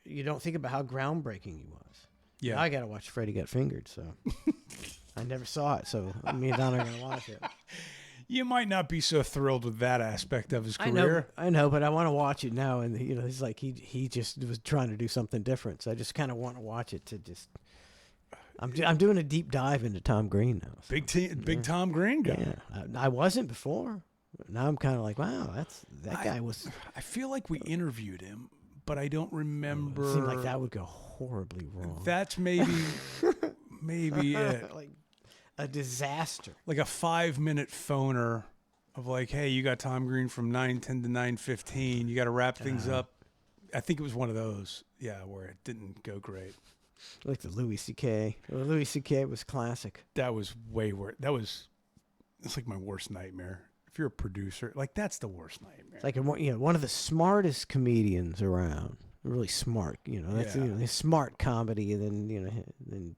You don't think about how groundbreaking he was. Yeah. Now I got to watch Freddy Got Fingered, so I never saw it. So me and Donna are gonna watch it. You might not be so thrilled with that aspect of his career. I know, but I want to watch it now. And he's like he just was trying to do something different. So I just kind of want to watch it to just. I'm doing a deep dive into Tom Green now. So. Big Tom Green guy. Yeah, I wasn't before. Now I'm kind of like, wow, that guy was. I feel like we interviewed him, but I don't remember. It seemed like that would go horribly wrong. That's maybe it. Like a disaster. Like a 5-minute phoner of like, hey, you got Tom Green from 9:10 to 9:15. You got to wrap things up. I think it was one of those, where it didn't go great. Like the Louis C.K. Louis C.K. was classic. That was way worse. It's like my worst nightmare. If you're a producer, like that's the worst nightmare. It's like one of the smartest comedians around. Really smart, That's his smart comedy, and then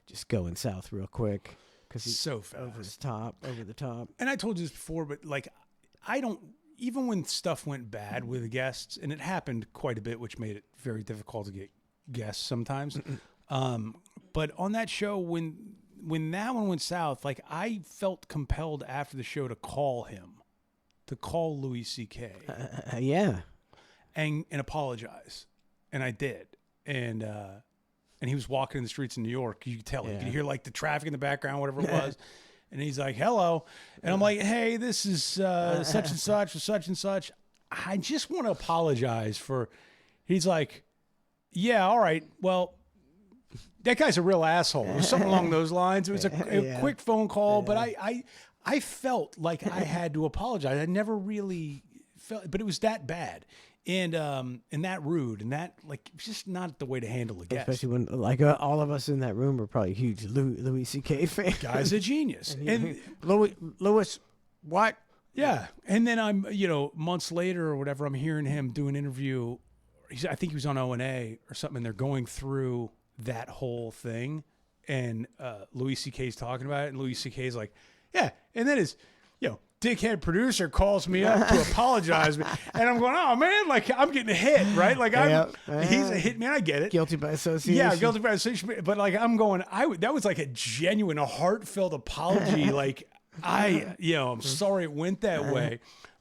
just going south real quick because he's so fast, over the top. And I told you this before, but like I don't. Even when stuff went bad with the guests, and it happened quite a bit, which made it very difficult to get guests sometimes. But on that show, when that one went south, like I felt compelled after the show to call Louis C.K. Yeah, and apologize, and I did, and he was walking in the streets in New York. You could tell, you could hear like the traffic in the background, whatever it was. And he's like, hello. And I'm like, hey, this is such and such with such and such. I just want to apologize for. He's like, yeah, all right. Well, that guy's a real asshole. It was something along those lines. It was a quick phone call, but I felt like I had to apologize. I never really felt, but it was that bad. And that rude, and that like just not the way to handle a guest. Especially when like all of us in that room are probably huge Louis C.K. fans. Guy's a genius. and Louis, what? Yeah, and then I'm months later or whatever, I'm hearing him do an interview. I think he was on O&A or something. And they're going through that whole thing, and Louis C.K.'s talking about it, and Louis C.K.'s like, yeah, and then his dickhead producer calls me up to apologize, and I'm going, oh man, like I'm getting hit, right? Like he's a hit man. I get it. Guilty by association. Yeah, guilty by association. But like I'm going, that was like a genuine, heartfelt apology. Like I'm sorry it went that way,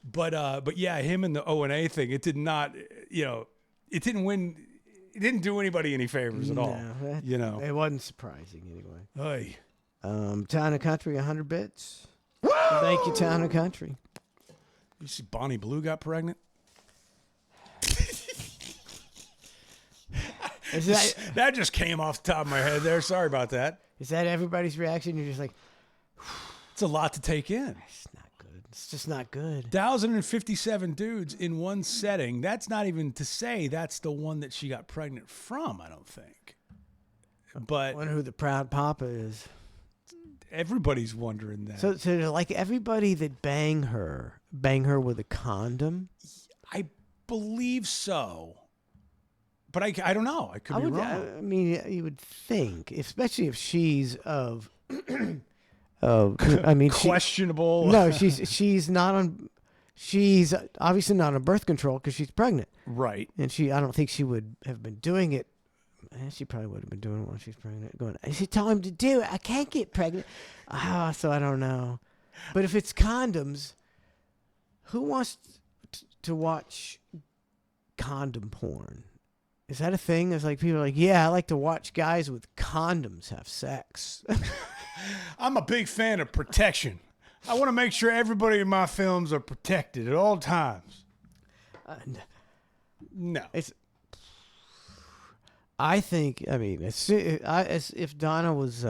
but yeah, him and the O&A thing, it did not, it didn't win. It didn't do anybody any favors at all. It wasn't surprising anyway. Hey, Town and Country, 100 bits. Thank you, Town and Country. You see Bonnie Blue got pregnant? Is that That just came off the top of my head there. Sorry about that. is that everybody's reaction? You're just like, It's a lot to take in. it's not good. It's just not good. 1,057 dudes in one setting. That's not even to say that's the one that she got pregnant from, I don't think. I But wonder who the proud papa is. everybody's wondering that. So like everybody that bang her with a condom. I believe so. But I don't know. I could be wrong. I mean, you would think, especially if she's of, I mean, Questionable. no, she's not on. She's obviously not on birth control because she's pregnant, Right. and I don't think she would have been doing it. She probably would have been doing it while she's pregnant. Going, she told him to do it. I can't get pregnant. So I don't know. But if it's condoms, who wants to watch condom porn? Is that a thing? It's like people are like, yeah, I like to watch guys with condoms have sex. I'm a big fan of protection. I want to make sure everybody in my films are protected at all times. No. I think. I mean, as if Donna was,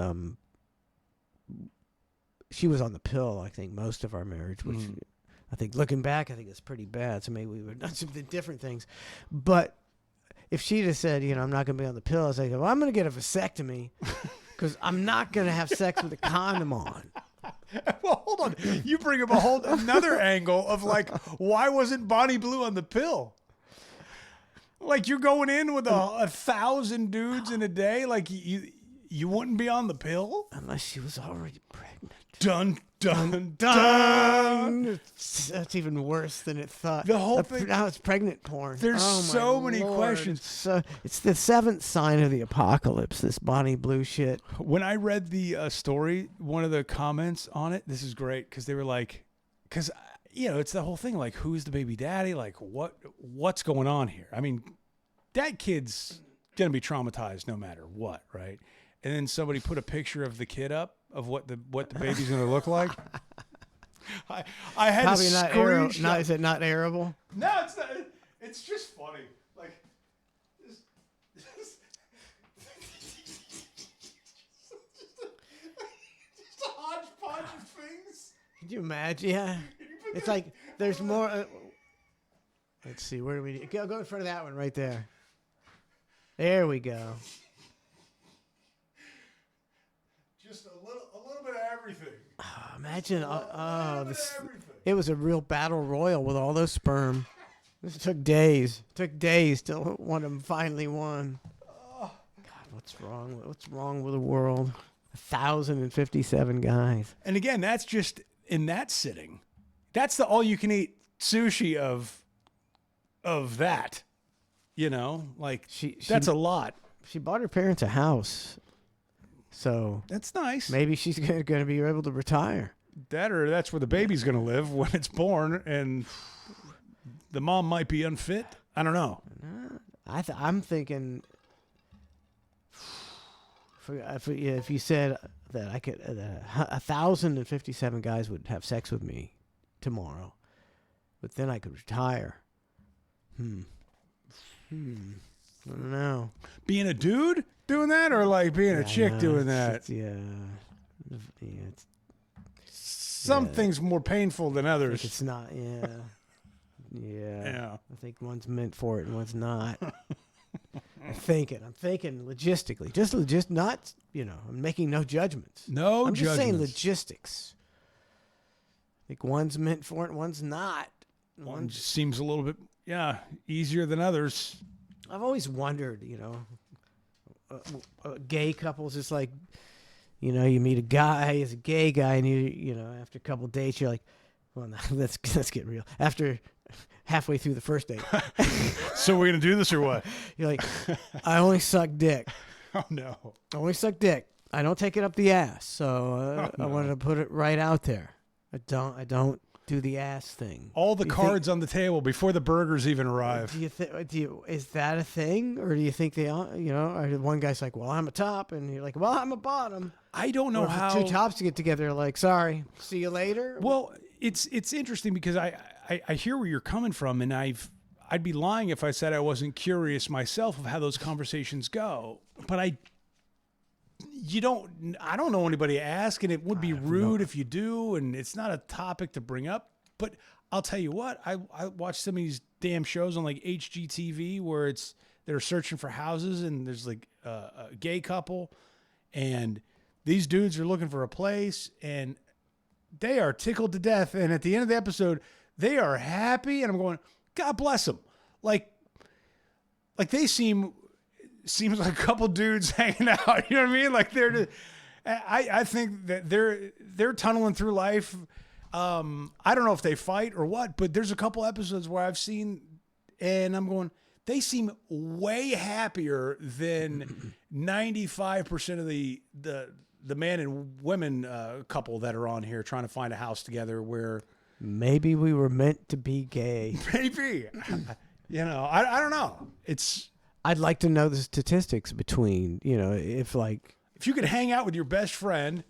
she was on the pill. I think most of our marriage, which I think looking back, I think it's pretty bad. So maybe we would have done some different things. But if she'd have said, I'm not going to be on the pill, I was like, well, I'm going to get a vasectomy because I'm not going to have sex with a condom on. Well, hold on. You bring up a whole another angle of like, why wasn't Bonnie Blue on the pill? Like you're going in with 1,000 dudes in a day. Like you wouldn't be on the pill Unless she was already pregnant. Dun dun dun. That's even worse than it thought. The whole thing. Now it's pregnant porn. There's Oh, my so many Lord. questions. So it's the seventh sign of the apocalypse. This Bonnie Blue shit. When I read the story, one of the comments on it, this is great because they were like, because it's the whole thing. Like, who's the baby daddy? Like, what's going on here? I mean, that kid's gonna be traumatized no matter what, right? And then somebody put a picture of the kid up of what the baby's gonna look like. I had Probably to not screenshot. Is it not arable? No, it's not. It's just funny. Like, just a hodgepodge of things. Could you imagine? Yeah. It's like there's more. Let's see. Where do we go? Go in front of that one right there. There we go. Just a little bit of everything. Imagine. Everything. It was a real battle royal with all those sperm. This took days. Till one of them finally won. God, what's wrong? What's wrong with the world? 1,057 guys. And again, that's just in that sitting. That's the all-you-can-eat sushi of that. Like that's a lot. She bought her parents a house, so That's nice. maybe she's going to be able to retire. That or that's where the baby's going to live when it's born, and the mom might be unfit. I don't know. I'm thinking. If you said that I could, 1,057 guys would have sex with me tomorrow, but then I could retire. I don't know. Being a dude doing that, or like being a chick doing that. It's Something's more painful than others. it's not. Yeah. Yeah. I think one's meant for it and one's not. I'm thinking logistically, just not. I'm making no judgments. No I'm just saying judgments. logistics. I think one's meant for it and one's not. One just seems a little bit, easier than others. I've always wondered, gay couples. It's like, you meet a guy, he's a gay guy, and after a couple dates, you're like, well, now, let's get real. After halfway through the first date, So we're gonna do this or what? you're like, I only suck dick. Oh no. I only suck dick. I don't take it up the ass. So I wanted to put it right out there. I don't do the ass thing. All the Do you cards on the table before the burgers even arrive. Is that a thing, or do you think they are? Or one guy's like, well, I'm a top, and you're like, well, I'm a bottom. I don't know Or if how. the two tops get together, like, sorry, see you later. Well, it's interesting because I hear where you're coming from, and I've I'd be lying if I said I wasn't curious myself of how those conversations go. But I don't know anybody to ask, and it would be rude if you do, and it's not a topic to bring up. But I'll tell you what, I watch some of these damn shows on like HGTV where they're searching for houses, and there's like a gay couple, and these dudes are looking for a place, and they are tickled to death. And at the end of the episode, they are happy, and I'm going, God bless them. Like they seems like a couple dudes hanging out. You know what I mean? Like I think that they're tunneling through life. I don't know if they fight or what, but there's a couple episodes where I've seen, and I'm going, they seem way happier than 95% of the man and women couple that are on here trying to find a house together where maybe we were meant to be gay. Maybe. I don't know. I'd like to know the statistics between, if you could hang out with your best friend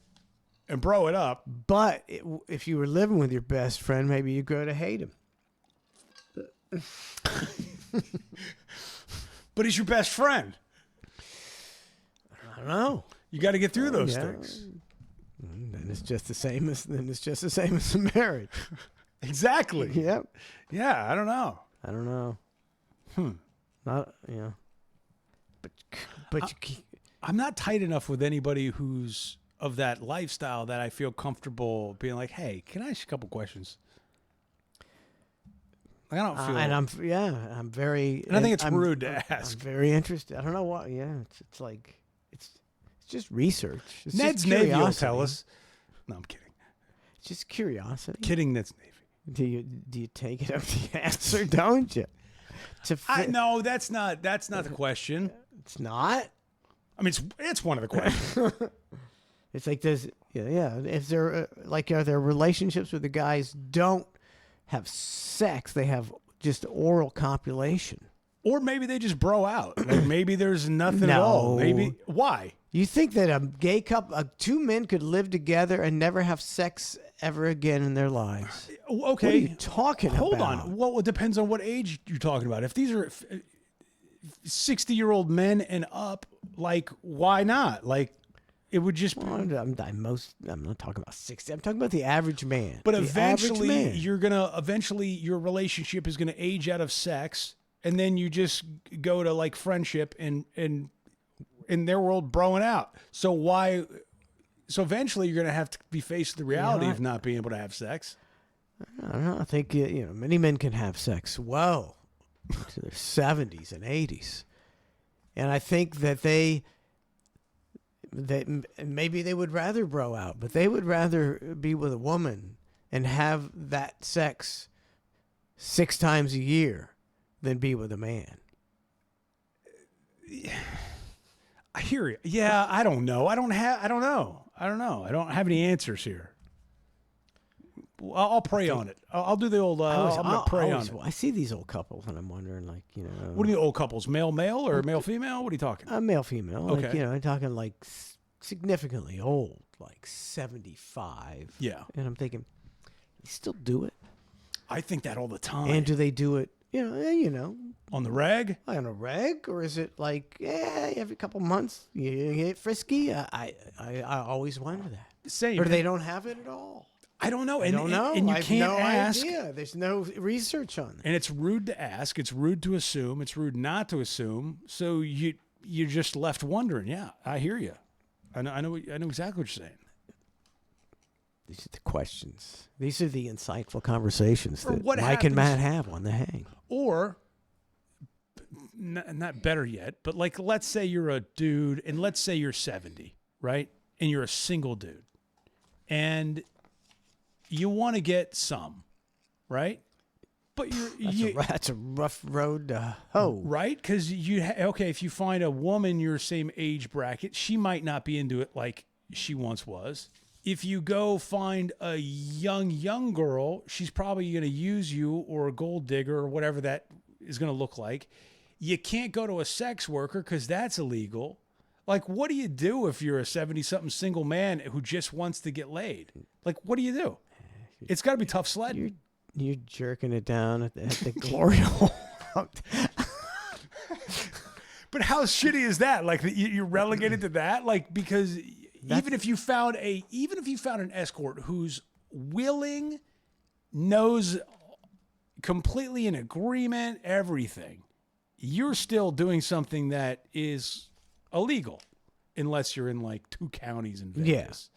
and bro it up. But if you were living with your best friend, maybe you'd grow to hate him. But he's your best friend. I don't know. You got to get through those things. Then it's just the same as a marriage. Exactly. Yep. Yeah, I don't know. Not But I'm not tight enough with anybody who's of that lifestyle that I feel comfortable being like, "Hey, can I ask you a couple questions?" Like, I don't feel. I'm very. And I think it's rude to ask. I'm very interested. I don't know what. Yeah, it's like it's just research. It's Ned's just Navy will tell us. No, I'm kidding. It's just curiosity. Kidding, Ned's Navy. Do you take it up the ass or don't you? No, that's not the question. It's not. I mean, it's one of the questions. It's like if there are there relationships where the guys don't have sex, they have just oral copulation, or maybe they just bro out. Like maybe there's nothing at all. Maybe why? You think that a gay couple, two men could live together and never have sex ever again in their lives? Okay, what are you talking about? Hold on. Well, it depends on what age you're talking about. If these are 60-year-old men and up, like why not? Like it would just. Well, I'm not talking about 60. I'm talking about the average man. But eventually, your relationship is going to age out of sex, and then you just go to like friendship and in their world broing out. So so eventually you're going to have to be faced with the reality of not being able to have sex. I don't know. I think many men can have sex well to their 70s and 80s. And I think that maybe they would rather bro out, but they would rather be with a woman and have that sex 6 times a year than be with a man. I hear you. Yeah, I don't know. I don't know. I don't have any answers here. I'll pray on it. I'll do the old. I'm gonna pray on it. I see these old couples, and I'm wondering, what are the old couples? Male or male female? What are you talking? Male female. Okay. I'm talking like significantly old, like 75. Yeah. And I'm thinking, they still do it? I think that all the time. And do they do it? On the reg? On a reg, or is it like every couple months you get frisky? I always wonder that. Same. Or they don't have it at all. I don't know. I don't know. And you I have can't no ask. idea. There's no research on it. And it's rude to ask. It's rude to assume. It's rude not to assume. So you're just left wondering. Yeah, I hear you. I know exactly what you're saying. These are the questions. These are the insightful conversations that happens, Mike and Matt have on the hang. Or, not better yet, but like let's say you're a dude, and let's say you're 70, right? And you're a single dude. And you want to get some, right? But that's a rough road to hoe. Right? Because if you find a woman your same age bracket, she might not be into it like she once was. If you go find a young girl, she's probably going to use you or a gold digger or whatever that is going to look like. You can't go to a sex worker because that's illegal. Like, what do you do if you're a 70-something single man who just wants to get laid? Like, what do you do? It's got to be tough sledding. You're jerking it down at the glory hole. out. But how shitty is that? Like you're relegated to that? Like because even if you found an escort who's willing, knows completely in agreement, everything, you're still doing something that is illegal unless you're in like 2 counties in Vegas.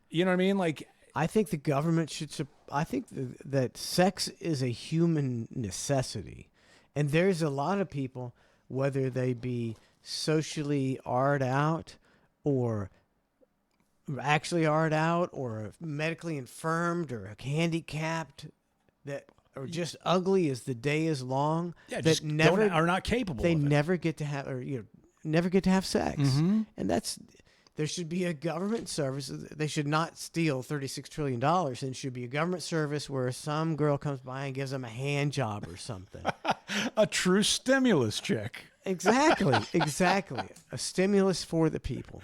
You know what I mean? Like I think the government should. I think that sex is a human necessity, and there's a lot of people, whether they be socially art out, or actually art out, or medically infirmed, or handicapped, that are just ugly as the day is long. yeah, that just are not capable. They of it. never get to have, or never get to have sex, Mm-hmm. and that's. There should be a government service. They should not steal $36 trillion. And should be a government service where some girl comes by and gives them a hand job or something. A true stimulus check. Exactly. A stimulus for the people.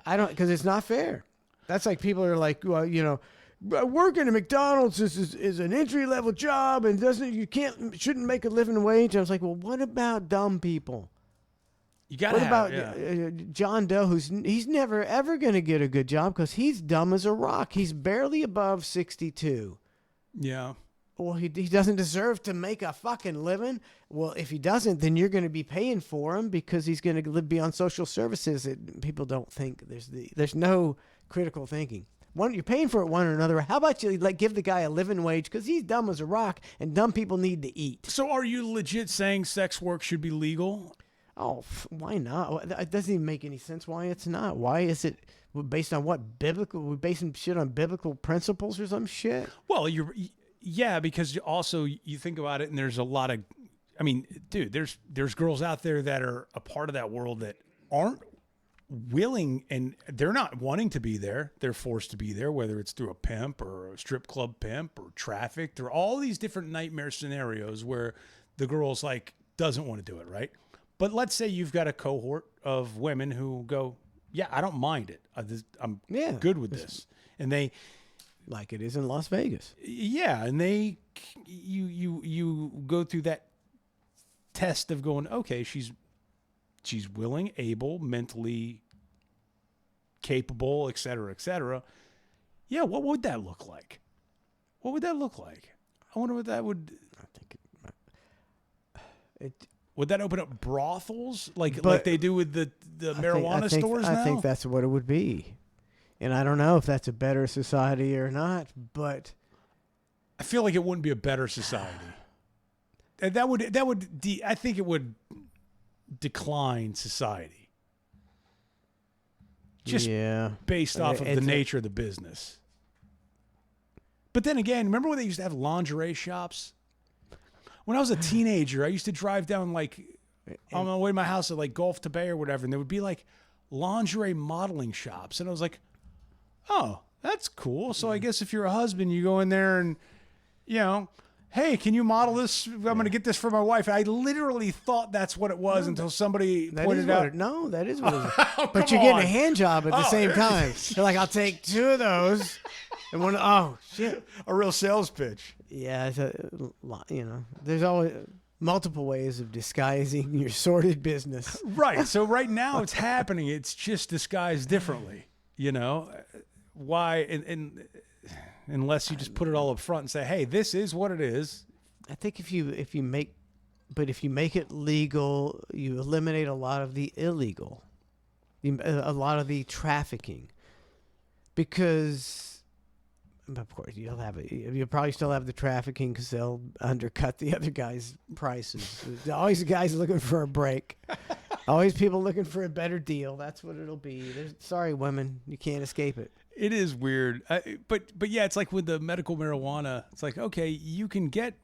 Because it's not fair. That's like people are like, well, working at McDonald's is an entry level job and shouldn't make a living wage. I was like, well, what about dumb people? You got to What have about John Doe, he's never, ever going to get a good job because he's dumb as a rock. He's barely above 62. Yeah. Well, he doesn't deserve to make a fucking living. Well, if he doesn't, then you're going to be paying for him because he's going to be on social services. People don't think there's no critical thinking. You're paying for it one or another. How about you give the guy a living wage because he's dumb as a rock and dumb people need to eat. So are you legit saying sex work should be legal? Oh, why not? It doesn't even make any sense why it's not. Why is it based on what biblical? We're basing shit on biblical principles or some shit? Well, because also you think about it, and there's a lot of, I mean, dude, there's girls out there that are a part of that world that aren't willing, and they're not wanting to be there. They're forced to be there, whether it's through a pimp or a strip club pimp or trafficked or all these different nightmare scenarios where the girl's like doesn't want to do it, right? But let's say you've got a cohort of women who go, yeah, I don't mind it. I'm good with this. And they, like it is in Las Vegas. Yeah, and you go through that test of going, okay, she's willing, able, mentally capable, et cetera, et cetera. Yeah, what would that look like? What would that look like? I wonder what that would. I think Would that open up brothels like they do with the marijuana stores now? I think that's what it would be. And I don't know if that's a better society or not, but I feel like it wouldn't be a better society. And I think it would decline society. Just based off of the nature of the business. But then again, remember when they used to have lingerie shops? When I was a teenager, I used to drive down on my way to my house at Gulf to Bay or whatever, and there would be lingerie modeling shops. And I was like, oh, that's cool. So I guess if you're a husband, you go in there and, hey, can you model this? I'm going to get this for my wife. I literally thought that's what it was until somebody pointed out. That is what it is. But you're getting a hand job at the same time. You're like, I'll take 2 of those. And shit. A real sales pitch. Yeah, there's always multiple ways of disguising your sordid business. Right. So right now it's happening. It's just disguised differently. Why? And unless you just put it all up front and say, "Hey, this is what it is." I think if you make it legal, you eliminate a lot of the illegal, a lot of the trafficking, because. Of course, you'll probably still have the trafficking because they'll undercut the other guy's prices. There's always guys looking for a break. Always people looking for a better deal. That's what it'll be. Sorry, women, you can't escape it. It is weird, but yeah, it's like with the medical marijuana. It's like, okay, you can get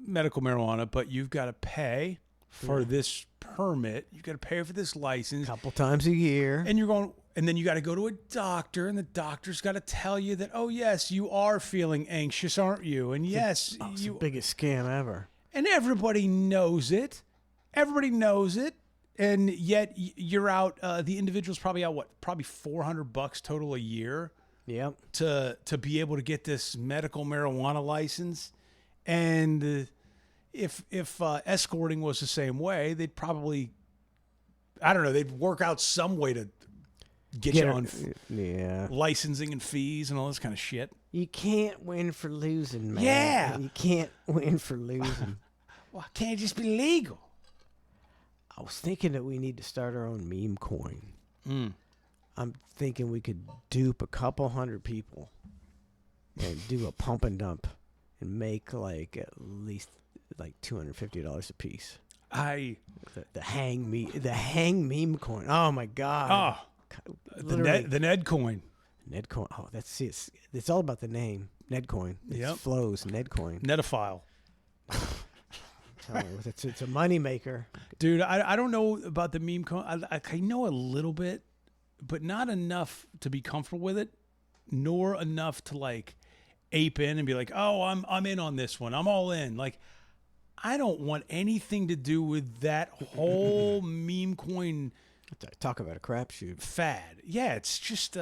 medical marijuana, but you've got to pay for this permit. You've got to pay for this license a couple times a year, and you're going. And then you got to go to a doctor, and the doctor's got to tell you that, oh, yes, you are feeling anxious, aren't you? And yes, it's the biggest scam ever. And everybody knows it. Everybody knows it. And yet you're out. The individual's probably out, probably $400 total a year. Yep. To be able to get this medical marijuana license. And if escorting was the same way, they'd probably, I don't know, they'd work out some way to get you on licensing and fees and all this kind of shit. You can't win for losing, man. Yeah. You can't win for losing. Why can't it just be legal? I was thinking that we need to start our own meme coin. I'm thinking we could dupe a couple hundred people and do a pump and dump and make like at least like $250 a piece. The hang meme coin. Oh my god. The Ned coin. Ned coin. Oh, it's all about the name. Ned coin. It flows. Ned coin. Netophile. It's a money maker, dude. I don't know about the meme coin. I know a little bit, but not enough to be comfortable with it, nor enough to like ape in and be like, oh, I'm in on this one. I'm all in. Like, I don't want anything to do with that whole meme coin. Talk about a crapshoot fad. Yeah, it's just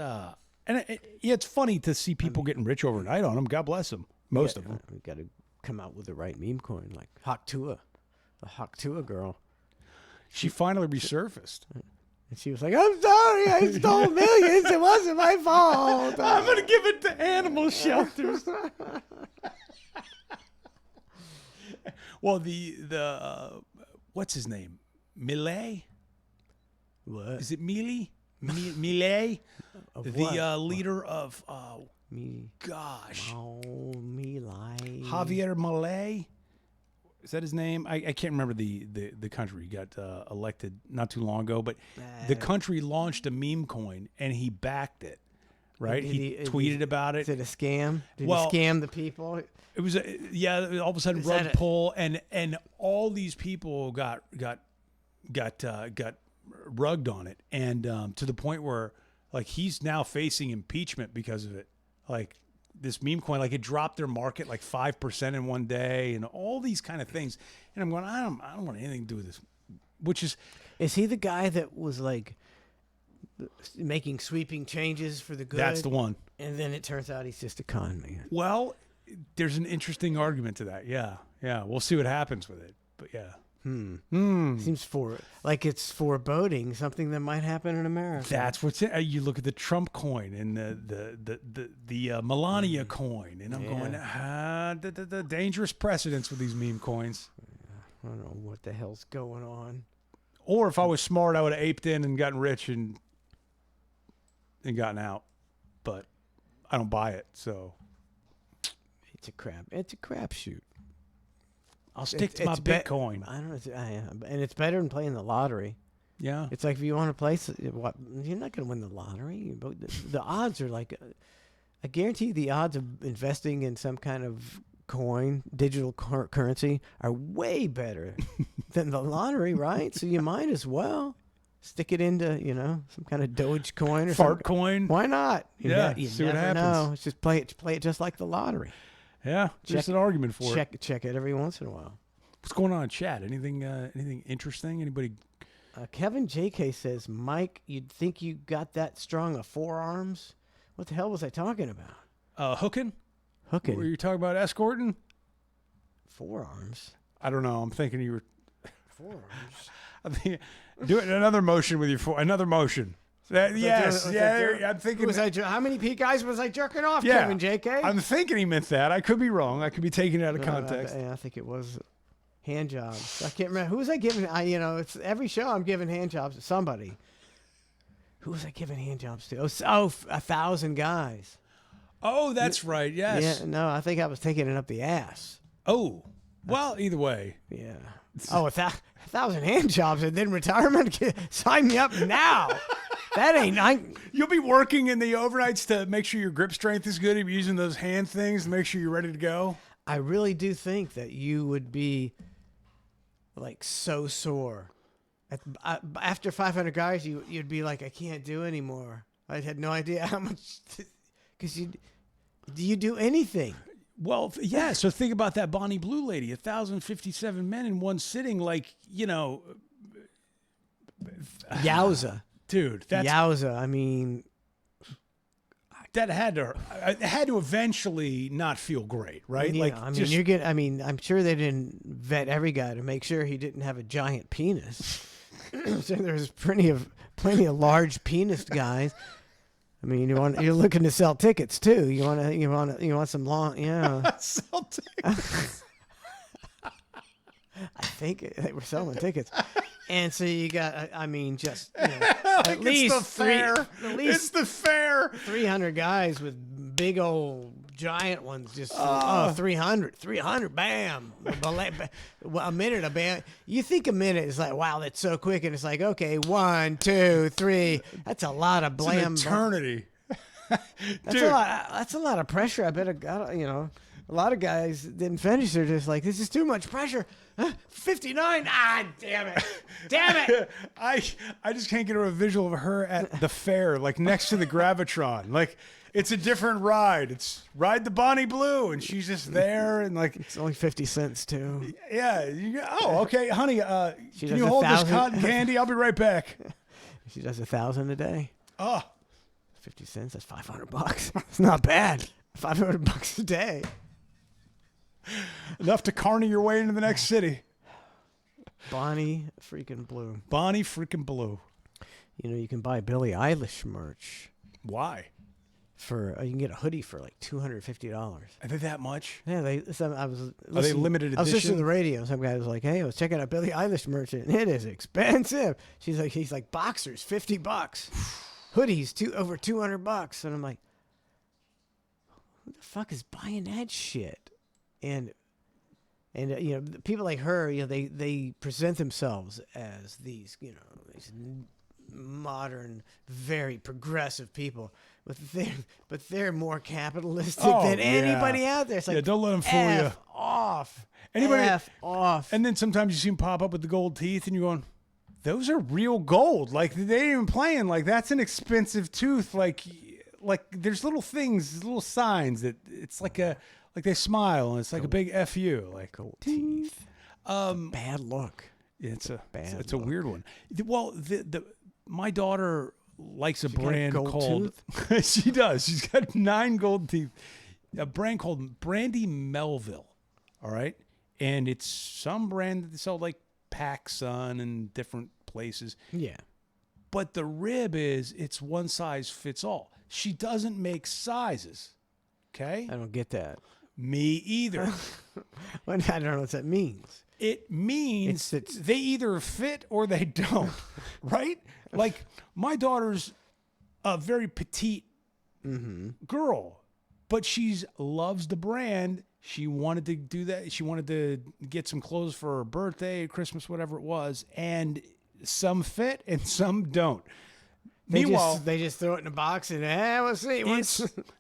it's funny to see people getting rich overnight on them. God bless them. Most of them. We got to come out with the right meme coin, like Haktua, the Haktua girl. She finally resurfaced. And she was like, I'm sorry, I stole millions. It wasn't my fault. I'm going to give it to animal shelters. Well, the what's his name? Millet? What? Is it Millet? Millet? The leader of, gosh. Oh, Millet. Javier Millet? Is that his name? I can't remember the country. He got elected not too long ago, but the country launched a meme coin, and he backed it, right? He tweeted about it. Is it a scam? Did he scam the people? It was, all of a sudden rug pull, and all these people got rugged on it, and to the point where, like, he's now facing impeachment because of it. Like, this meme coin, like, it dropped their market like 5% in one day, and all these kind of things. And I'm going, I don't want anything to do with this. Which is he the guy that was like making sweeping changes for the good? That's the one. And then it turns out he's just a con man. Well, there's an interesting argument to that. Yeah, we'll see what happens with it. But yeah. Seems it's foreboding something that might happen in America. That's what's it. You look at the Trump coin and the Melania coin, and I'm going, the dangerous precedents with these meme coins. I don't know what the hell's going on. Or if I was smart, I would have aped in and gotten rich and gotten out. But I don't buy it, so it's a crapshoot. I'll stick to my Bitcoin. I don't know, and it's better than playing the lottery. Yeah, it's like if you want to play, you're not going to win the lottery. The odds are like, I guarantee the odds of investing in some kind of coin, digital currency, are way better than the lottery, right? So you might as well stick it into some kind of Doge coin or fart coin. Why not? You see what happens. No, it's just play it just like the lottery. Yeah, just an argument for it. Check it every once in a while. What's going on in chat? Anything interesting? Anybody? Kevin JK says, Mike, you'd think you got that strong of forearms? What the hell was I talking about? Hooking? Hooking. Were you talking about escorting? Forearms? I don't know. I'm thinking you were... Forearms? I think... Do it another motion with your another motion. Yes, I'm thinking. How many guys was I jerking off, Kevin JK? I'm thinking he meant that. I could be wrong. I could be taking it out of context. I think it was hand jobs. I can't remember. Who was I giving? It's every show I'm giving hand jobs to somebody. Who was I giving hand jobs to? 1,000 guys. Oh, that's right. Yes. Yeah. No, I think I was taking it up the ass. Oh, well, either way. Yeah. Oh, 1,000 hand jobs and then retirement. Sign me up now. That ain't. You'll be working in the overnights to make sure your grip strength is good. You'll be using those hand things to make sure you're ready to go. I really do think that you would be like so sore. After 500 guys, you'd be like, I can't do anymore. I had no idea how much. Because do you do anything? Well, yeah. So think about that Bonnie Blue lady, 1,057 men in one sitting, like, Yowza. Dude, that's... Yowza. I mean, That had to eventually not feel great, right? Yeah, Like, I mean, just, I'm sure they didn't vet every guy to make sure he didn't have a giant penis. So there's plenty of large penis guys. I mean, you're looking to sell tickets too. You want some long, yeah. sell tickets. I think they were selling tickets, and so you got. I mean, just Like, at least It's the fair. 300 guys with big old giant ones. Just 300, bam. A minute, a bam. You think a minute is like, wow, that's so quick, and it's like, okay, 1, 2, 3. That's a lot of blam. It's an eternity. That's a lot of pressure. I bet a lot of guys didn't finish. They're just like, this is too much pressure. 59. Ah, damn it. Damn it. I just can't get a visual of her at the fair, like next to the Gravitron. Like, it's a different ride. It's Ride the Bonnie Blue, and she's just there, and like, It's only 50 cents too. yeah. Okay, honey. Can does you hold this 1,000 cotton candy? I'll be right back. She does 1,000 a day. Oh, 50 cents. That's $500. It's not bad. $500 a day. enough to carny your way into the next city. Bonnie freaking Blue. Bonnie freaking Blue. You can buy Billie Eilish merch Why? for. You can get a hoodie for like $250. Are they that much? Yeah, I was. Are they limited I was listening edition? to the radio. Some guy was like, "Hey, I was checking out Billie Eilish merch, and it is expensive." He's like, boxers, $50, hoodies, over $200, and I'm like, who the fuck is buying that shit? And people like her, they present themselves as these modern, very progressive people, but they're more capitalistic than anybody out there. It's like, don't let them fool you. F off. Anybody F off. And then sometimes you see them pop up with the gold teeth, and you're going, "Those are real gold. Like, they ain't even playing. Like, that's an expensive tooth. Like there's little things, little signs that it's like they smile, and it's like a big fu. Like Gold teeth. Bad look. Yeah, it's a Bad weird one. Well, my daughter likes a brand gold called. She does. She's got 9 gold teeth. A brand called Brandy Melville. All right, and it's some brand that they sell like PacSun and different places. Yeah. But the rib is it's one size fits all. She doesn't make sizes. Okay, I don't get that. me either. I don't know what that means. It means It's- they either fit or they don't, right? Like, my daughter's a very petite girl, but she loves the brand. She wanted to do that. She wanted to get some clothes for her birthday, Christmas, whatever it was, and some fit and some don't. Meanwhile, they just throw it in a box and we'll see.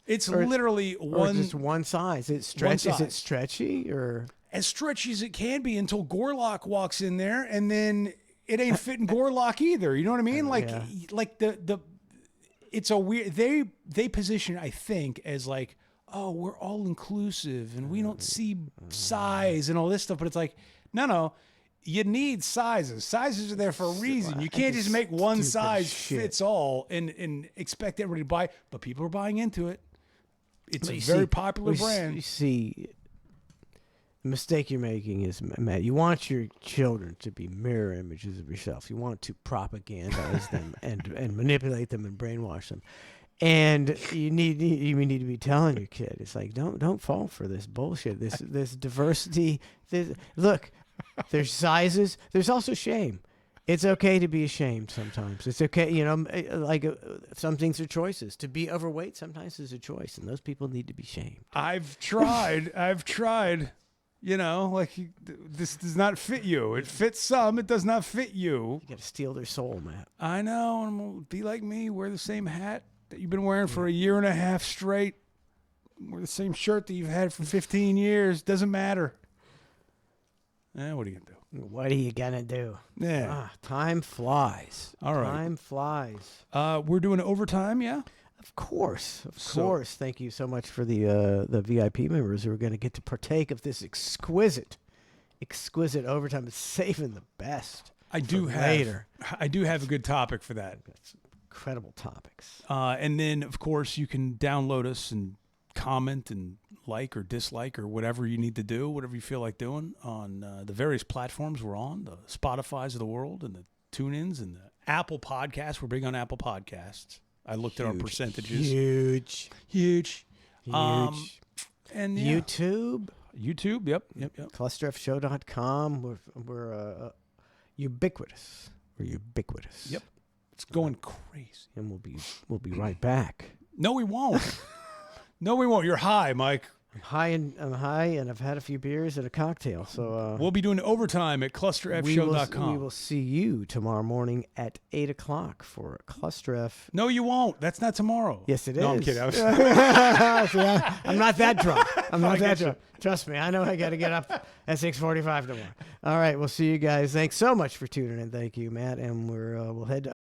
it's Or- literally or just one size. Is it size. stretchy or? as stretchy as it can be until Gorlock walks in there, and then it ain't fitting Gorlock either. You know what I mean? Like, Yeah. like the it's a weird. They position it, I think, as like, oh, we're all inclusive and we don't see size and all this stuff. But it's like, no. You need sizes. Sizes are there for a reason. You can't just make one stupid size shit. fits all and expect everybody to buy. But people are buying into it. It's a You very see- popular you brand. see, the mistake you're making is, Matt, you want your children to be mirror images of yourself. You want to propagandize them and manipulate them and brainwash them. And you need to be telling your kid, it's like, don't fall for this bullshit. This diversity. Look, there's sizes. There's also shame. It's okay to be ashamed sometimes. It's okay, some things are choices. To be overweight sometimes is a choice, and those people need to be shamed. I've tried. This does not fit you. It fits some. It does not fit you. You got to steal their soul, Matt. I know. And be like me. Wear the same hat that you've been wearing for a year and a half straight. Wear the same shirt that you've had for 15 years. Doesn't matter. What are you going to do? What are you gonna do? Yeah. Time flies. All right. Time flies. We're doing overtime, yeah? Of course. Thank you so much for the VIP members who are going to get to partake of this exquisite overtime. It's saving the best. I do for have later. I do have a good topic for that. Incredible topics. And then, of course, you can download us and comment and like or dislike or whatever you need to do, whatever you feel like doing on the various platforms we're on, the Spotifys of the world and the TuneIns and the Apple Podcasts. We're big on Apple Podcasts. I looked at our percentages. Huge. And yeah. YouTube. Yep. ClusterFshow.com. We're ubiquitous. We're ubiquitous. Yep. It's going crazy. And we'll be right back. No, we won't. No, we won't. You're high, Mike. I'm high, and I've had a few beers and a cocktail. So we'll be doing overtime at ClusterFshow.com. We will see you tomorrow morning at 8:00 for Cluster F. No, you won't. That's not tomorrow. Yes, it is. No, I'm kidding. See, I'm not that drunk. I'm not that drunk. Trust me, I know I got to get up at 6:45 tomorrow. All right, we'll see you guys. Thanks so much for tuning in. Thank you, Matt, and we'll head to